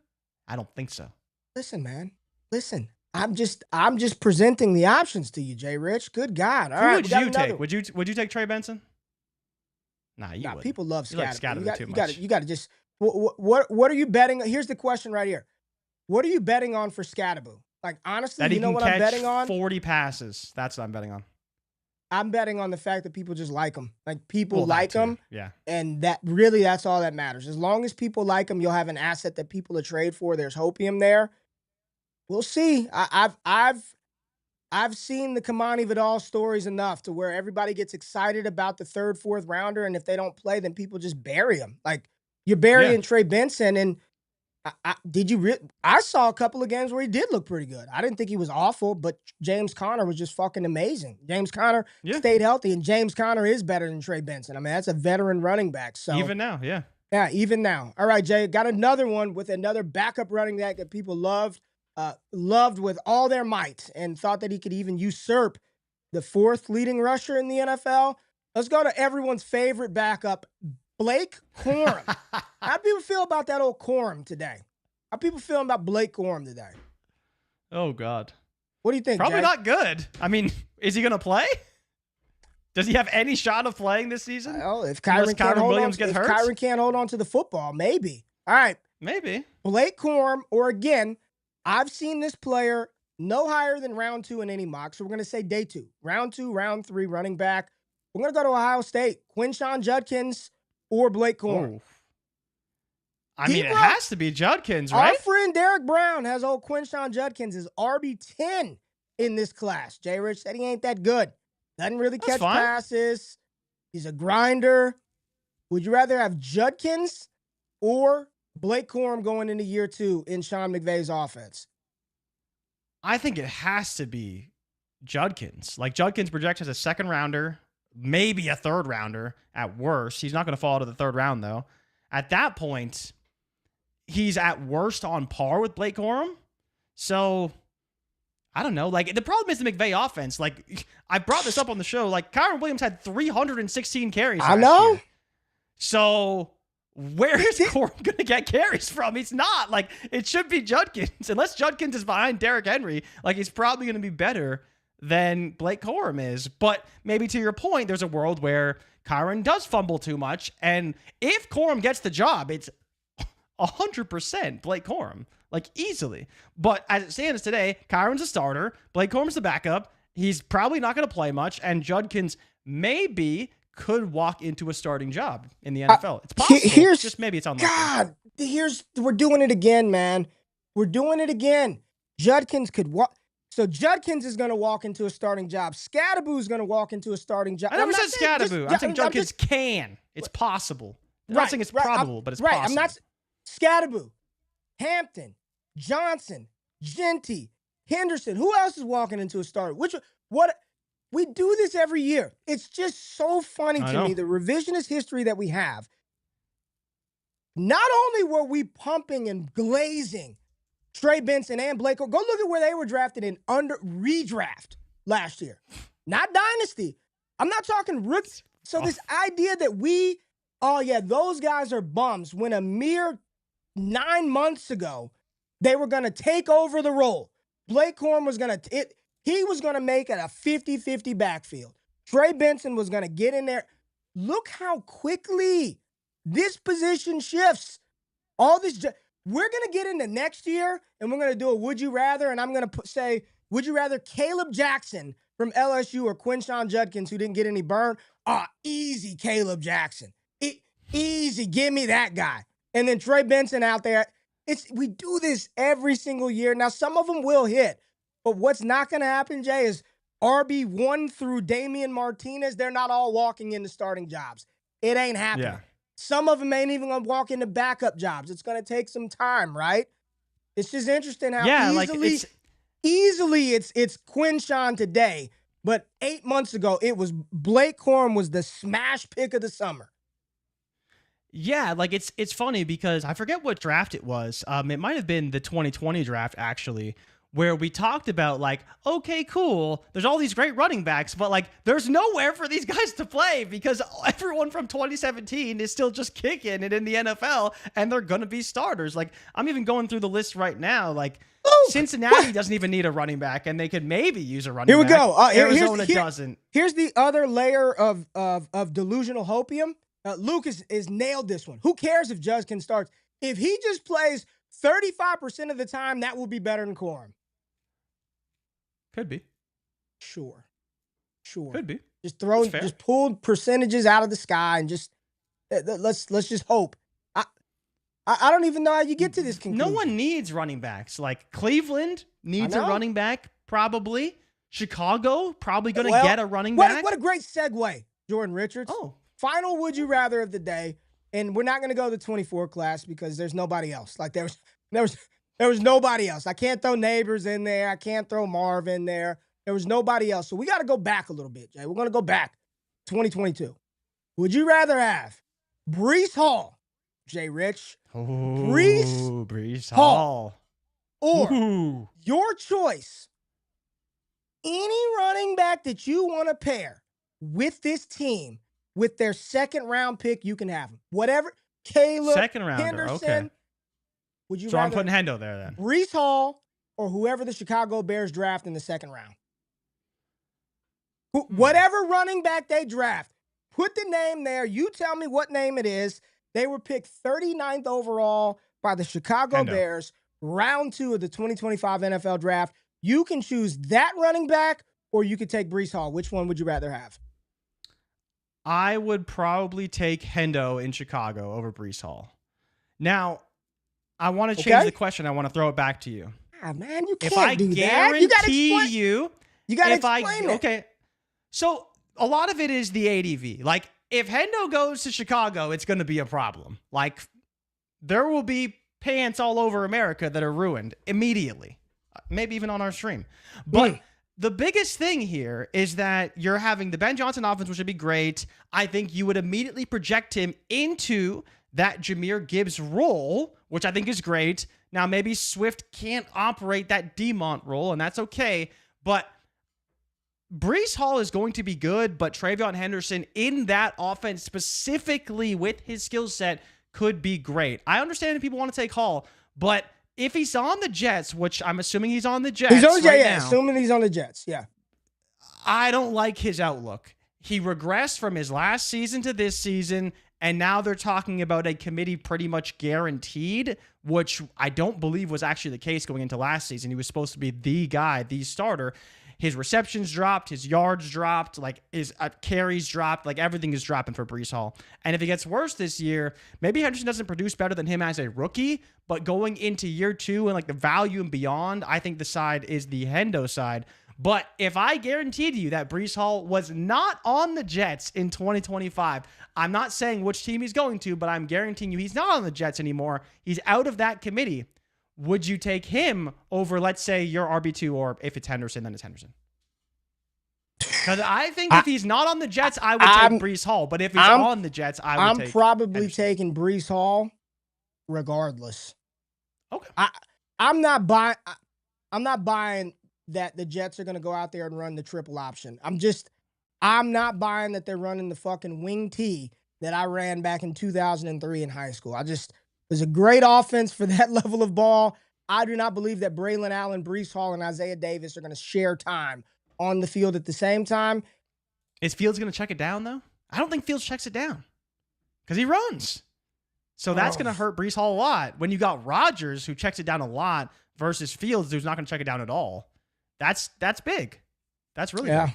I don't think so. Listen, man. Listen. I'm just presenting the options to you, JRich. Good God. All right, would you take? Would you take Trey Benson? Nah, you wouldn't. People love Scatabo. Like too much. You got to just what are you betting? Here's the question right here. What are you betting on for Scatabo? Like, honestly, that you know what I'm betting on? 40 passes. That's what I'm betting on. I'm betting on the fact that people just like him. Like, people like him. Yeah. And that's all that matters. As long as people like him, you'll have an asset that people will trade for. There's hopium there. We'll see. I've seen the Kamani Vidal stories enough to where everybody gets excited about the third, fourth rounder, and if they don't play, then people just bury them. Like, you're burying Trey Benson, and I saw a couple of games where he did look pretty good. I didn't think he was awful, but James Conner was just fucking amazing. James Conner stayed healthy, and James Conner is better than Trey Benson. I mean, that's a veteran running back. So even now, yeah. Yeah, even now. All right, Jay, got another one with another backup running back that people loved with all their might and thought that he could even usurp the fourth leading rusher in the NFL. Let's go to everyone's favorite backup, Blake Corum. How do people feel about that old Corum today? How people feeling about Blake Corum today? Oh, God. What do you think, Probably Jay? not good. I mean, is he going to play? Does he have any shot of playing this season? Well, if Kyren can't hold on to the football, maybe. All right. Maybe. Blake Corum, or again, I've seen this player no higher than round 2 in any mock, so we're going to say day 2. Round 2, round 3, running back. We're going to go to Ohio State. Quinshon Judkins or Blake Corum. Oh. I mean, it has to be Judkins, right? Our friend Derek Brown has old Quinshon Judkins as RB10 in this class. JRich said he ain't that good. Doesn't really catch passes. He's a grinder. Would you rather have Judkins or Blake Corum going into year 2 in Sean McVay's offense? I think it has to be Judkins. Like, Judkins projects as a second rounder, maybe a third rounder at worst. He's not going to fall to the third round, though. At that point, he's at worst on par with Blake Corum. So, I don't know. Like, the problem is the McVay offense. Like, I brought this up on the show. Like, Kyren Williams had 316 carries last year. So, where is Corum going to get carries from? He's not. Like, it should be Judkins. Unless Judkins is behind Derrick Henry, like, he's probably going to be better than Blake Corum is. But maybe to your point, there's a world where Kyren does fumble too much. And if Corum gets the job, it's 100% Blake Corum. Like, easily. But as it stands today, Kyron's a starter. Blake Corum's the backup. He's probably not going to play much. And Judkins could walk into a starting job in the NFL. It's possible. Just maybe it's unlikely. God, we're doing it again, man. We're doing it again. Judkins could walk. So Judkins is going to walk into a starting job. Scatabo is going to walk into a starting job. I never said Scatabo. I'm saying Judkins can. It's possible. I'm not saying it's probable, but it's possible. I'm not. Scatabo, Hampton, Johnson, Genty, Henderson. Who else is walking into a starter? What? We do this every year. It's just so funny to me, the revisionist history that we have. Not only were we pumping and glazing Trey Benson and Blake, go look at where they were drafted in redraft last year. Not Dynasty. I'm not talking rookies. So this idea that those guys are bums, when a mere 9 months ago, they were going to take over the role. Blake Corum was going to, he was going to make it a 50-50 backfield. Trey Benson was going to get in there. Look how quickly This position shifts. All this, we're going to get into next year, and we're going to do a would you rather, and I'm going to say, would you rather Caleb Jackson from LSU or Quinshon Judkins, who didn't get any burn? Easy Caleb Jackson. Easy. Give me that guy. And then Trey Benson out there. We do this every single year. Now, some of them will hit, but what's not going to happen, Jay, is RB1 through Damian Martinez, they're not all walking into starting jobs. It ain't happening. Yeah. Some of them ain't even going to walk into backup jobs. It's going to take some time, right? It's just interesting how easily it's Quinshon today, but 8 months ago, it was Blake Corum was the smash pick of the summer. Yeah, like it's funny because I forget what draft it was. It might have been the 2020 draft, actually, where we talked about, like, okay, cool, there's all these great running backs, but, like, there's nowhere for these guys to play because everyone from 2017 is still just kicking it in the NFL, and they're going to be starters. Like, I'm even going through the list right now. Like, Cincinnati doesn't even need a running back, and they could maybe use a running back. Here we go. Arizona doesn't. Here's the other layer of delusional hopium. Luke is nailed this one. Who cares if Judkins starts? If he just plays 35% of the time, that will be better than Corum. Could be. Sure. Could be. Just pull percentages out of the sky and just let's just hope. I don't even know how you get to this conclusion. No one needs running backs. Like, Cleveland needs a running back, probably. Chicago probably going to get a running back. What a great segue, Jordan Richards. Oh. Final would you rather of the day, and we're not going to go to the 24 class because there's nobody else. Like, there was nobody else. I can't throw Neighbors in there. I can't throw Marv in there. There was nobody else. So we got to go back a little bit, Jay. We're going to go back 2022. Would you rather have Breece Hall, JRich, Breece Hall, or your choice, any running back that you want to pair with this team, with their second-round pick, you can have them. Whatever, Caleb, second-rounder, Henderson. Okay. Would you so rather I'm putting Hendo there then. Breece Hall or whoever the Chicago Bears draft in the second round? Whatever running back they draft, put the name there. You tell me what name it is. They were picked 39th overall by the Chicago Bears, round 2 of the 2025 NFL draft. You can choose that running back or you could take Breece Hall. Which one would you rather have? I would probably take Hendo in Chicago over Breece Hall. Now, I want to change the question. I want to throw it back to you. Man, you can't do that. You got to explain it. Okay. So, a lot of it is the ADV. Like, if Hendo goes to Chicago, it's going to be a problem. Like, there will be pants all over America that are ruined immediately. Maybe even on our stream. But the biggest thing here is that you're having the Ben Johnson offense, which would be great. I think you would immediately project him into that Jahmyr Gibbs role, which I think is great. Now, maybe Swift can't operate that Demont role, and that's okay. But Breece Hall is going to be good, but Travion Henderson in that offense, specifically with his skill set, could be great. I understand if people want to take Hall, but if he's on the Jets, which I'm assuming he's on the Jets assuming he's on the Jets, yeah. I don't like his outlook. He regressed from his last season to this season, and now they're talking about a committee pretty much guaranteed, which I don't believe was actually the case going into last season. He was supposed to be the guy, the starter. His receptions dropped, his yards dropped, like his carries dropped, like everything is dropping for Breece Hall. And if it gets worse this year, maybe Henderson doesn't produce better than him as a rookie, but going into year 2 and like the value and beyond, I think the side is the Hendo side. But if I guaranteed you that Breece Hall was not on the Jets in 2025, I'm not saying which team he's going to, but I'm guaranteeing you he's not on the Jets anymore. He's out of that committee. Would you take him over, let's say, your RB2, or if it's Henderson, then it's Henderson? Because I think if he's not on the Jets, I would take Breece Hall. But if he's on the Jets, I'm probably taking Breece Hall regardless. Okay. I'm not buying that the Jets are going to go out there and run the triple option. I'm not buying that they're running the fucking wing T that I ran back in 2003 in high school. It was a great offense for that level of ball. I do not believe that Braylon Allen, Breece Hall, and Isaiah Davis are going to share time on the field at the same time. Is Fields going to check it down, though? I don't think Fields checks it down because he runs. So that's going to hurt Breece Hall a lot. When you got Rodgers, who checks it down a lot, versus Fields, who's not going to check it down at all. That's big. That's really big.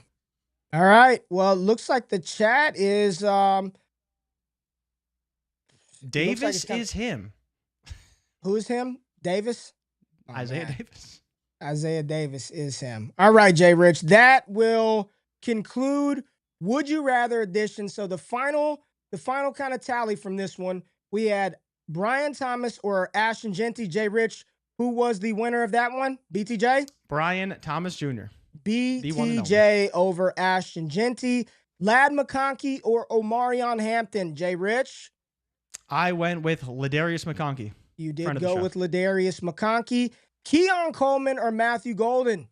All right. Well, it looks like the chat is Davis is him. Who is him? Davis? Oh, Isaiah Davis. Isaiah Davis is him. All right, JRich. That will conclude Would You Rather edition. So the final kind of tally from this one, we had Brian Thomas or Ashton Genty. JRich, who was the winner of that one? BTJ? Brian Thomas Jr. BTJ over Ashton Genty. Lad McConkey or Omarion Hampton. JRich? I went with Ladarius McConkey. You did go with Ladarius McConkey. Keon Coleman or Matthew Golden?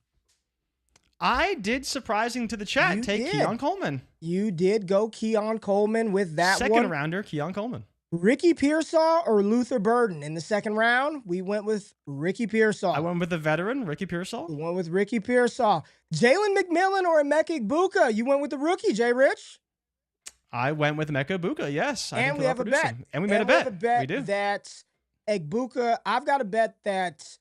I did, surprising to the chat, take Keon Coleman. You did go Keon Coleman with that second rounder, Keon Coleman. Ricky Pearsall or Luther Burden? In the second round, we went with Ricky Pearsall. I went with the veteran, Ricky Pearsall. We went with Ricky Pearsall. Jalen McMillan or Emeka Egbuka? You went with the rookie, JRich? I went with Emeka Egbuka, yes. And we have a bet. And we made a bet. We have a bet we do. That Egbuka, I've got a bet that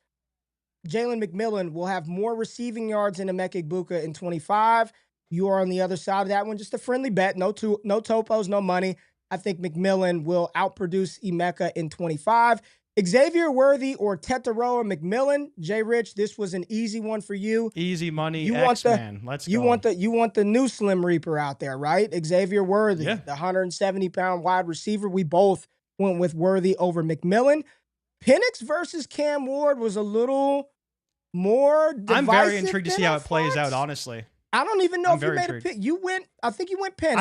Jalen McMillan will have more receiving yards than Emeka Egbuka in 25. You are on the other side of that one. Just a friendly bet. No topos, no money. I think McMillan will outproduce Emeka in 25. Xavier Worthy or Tetaroa McMillan. JRich, this was an easy one for you. Easy money, X-Man. Let's go. You want the new Slim Reaper out there, right? Xavier Worthy, the 170-pound wide receiver. We both went with Worthy over McMillan. Penix versus Cam Ward was a little more divisive. I'm very intrigued to see how it plays out, honestly. I don't even know if you made a pick. I think you went Penix.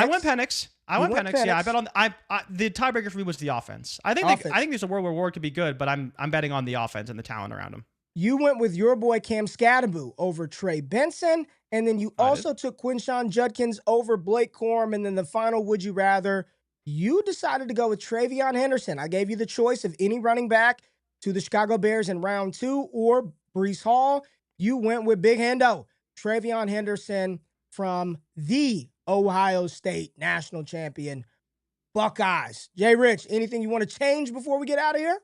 I went Penix. Yeah, I bet on the tiebreaker for me was the offense. I think there's a world where Ward could be good, but I'm betting on the offense and the talent around him. You went with your boy Cam Scatabo over Trey Benson, and then you also took Quinshawn Judkins over Blake Corum, and then the final Would You Rather, you decided to go with Travion Henderson. I gave you the choice of any running back to the Chicago Bears in round 2 or Breece Hall. You went with Big Hendo, Travion Henderson from the Ohio State national champion Buckeyes. JRich, anything you want to change before we get out of here?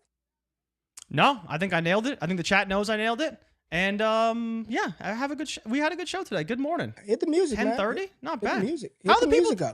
No, I think I nailed it. I think the chat knows I nailed it. And yeah, we had a good show today. Good morning. Hit the music, 10:30? Not bad. Hit the music.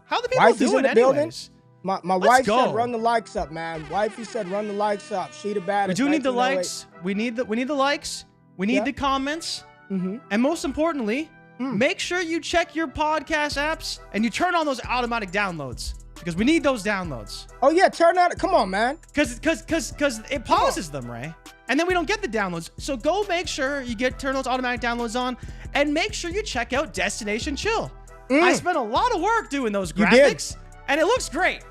How the people doing anyways? My wife said run the likes up, man. Wifey said run the likes up. She the baddest. We do need the likes. We need the likes. We need the comments. Mm-hmm. And most importantly, make sure you check your podcast apps and you turn on those automatic downloads because we need those downloads. Oh yeah, turn on. Come on, man. Because it pauses them, Ray. And then we don't get the downloads. So go make sure you turn those automatic downloads on and make sure you check out Destination Chill. I spent a lot of work doing those graphics and it looks great.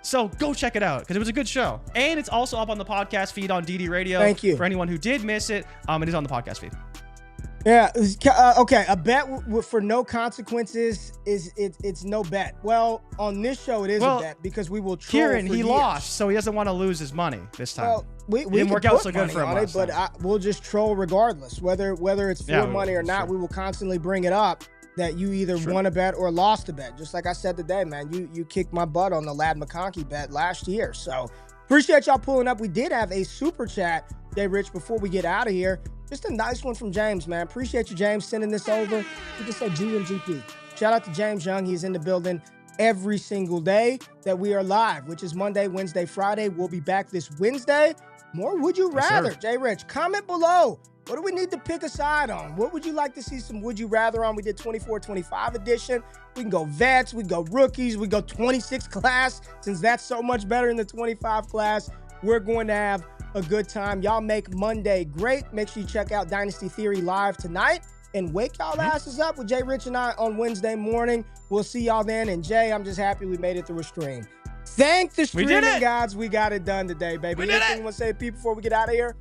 So go check it out because it was a good show. And it's also up on the podcast feed on DD Radio. Thank you. For anyone who did miss it, it is on the podcast feed. Yeah. Okay. A bet for no consequences it's no bet. Well, on this show it is a bet because we will troll Kyren, for he years. Lost, so he doesn't want to lose his money this time. Well, we didn't work out so good for him last time. But we'll just troll regardless, whether it's for money or not. We will constantly bring it up that you either won a bet or lost a bet. Just like I said today, man, you kicked my butt on the Lad McConkey bet last year. So appreciate y'all pulling up. We did have a super chat, JRich, before we get out of here. Just a nice one from James, man. Appreciate you, James, sending this over. You just said GMGP. Shout out to James Young. He's in the building every single day that we are live, which is Monday, Wednesday, Friday. We'll be back this Wednesday. More Would You Rather. JRich, comment below. What do we need to pick a side on? What would you like to see some Would You Rather on? We did 24-25 edition. We can go vets. We go rookies. We go 26 class. Since that's so much better than the 25 class, we're going to have a good time. Y'all make Monday great. Make sure you check out Dynasty Theory live tonight and wake y'all asses up with JRich and I on Wednesday morning. We'll see y'all then. And Jay, I'm just happy we made it through a stream. Thank the streaming gods. We got it done today, baby. Anything you want to say, people, before we get out of here?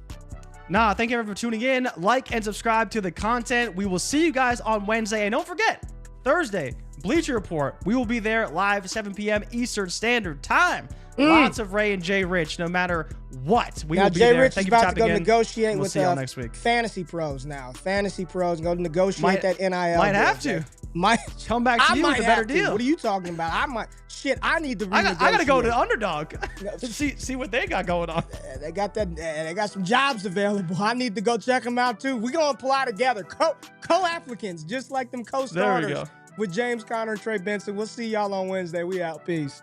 Nah, thank you everyone for tuning in. Like and subscribe to the content. We will see you guys on Wednesday. And don't forget, Thursday, Bleacher Report. We will be there live 7 p.m. Eastern Standard Time. Lots of Ray and JRich, no matter what. We will be there. Thank you for tapping in. Now, JRich is about to go negotiate with see y'all next week. Fantasy Pros now. Fantasy Pros, go to negotiate that NIL. Might have to. Might come back to you with a better deal. What are you talking about? I need to renegotiate. I gotta go to Underdog. see what they got going on. They got some jobs available. I need to go check them out too. We're gonna apply together. Co-applicants, just like them co-starters with James Conner and Trey Benson. We'll see y'all on Wednesday. We out. Peace.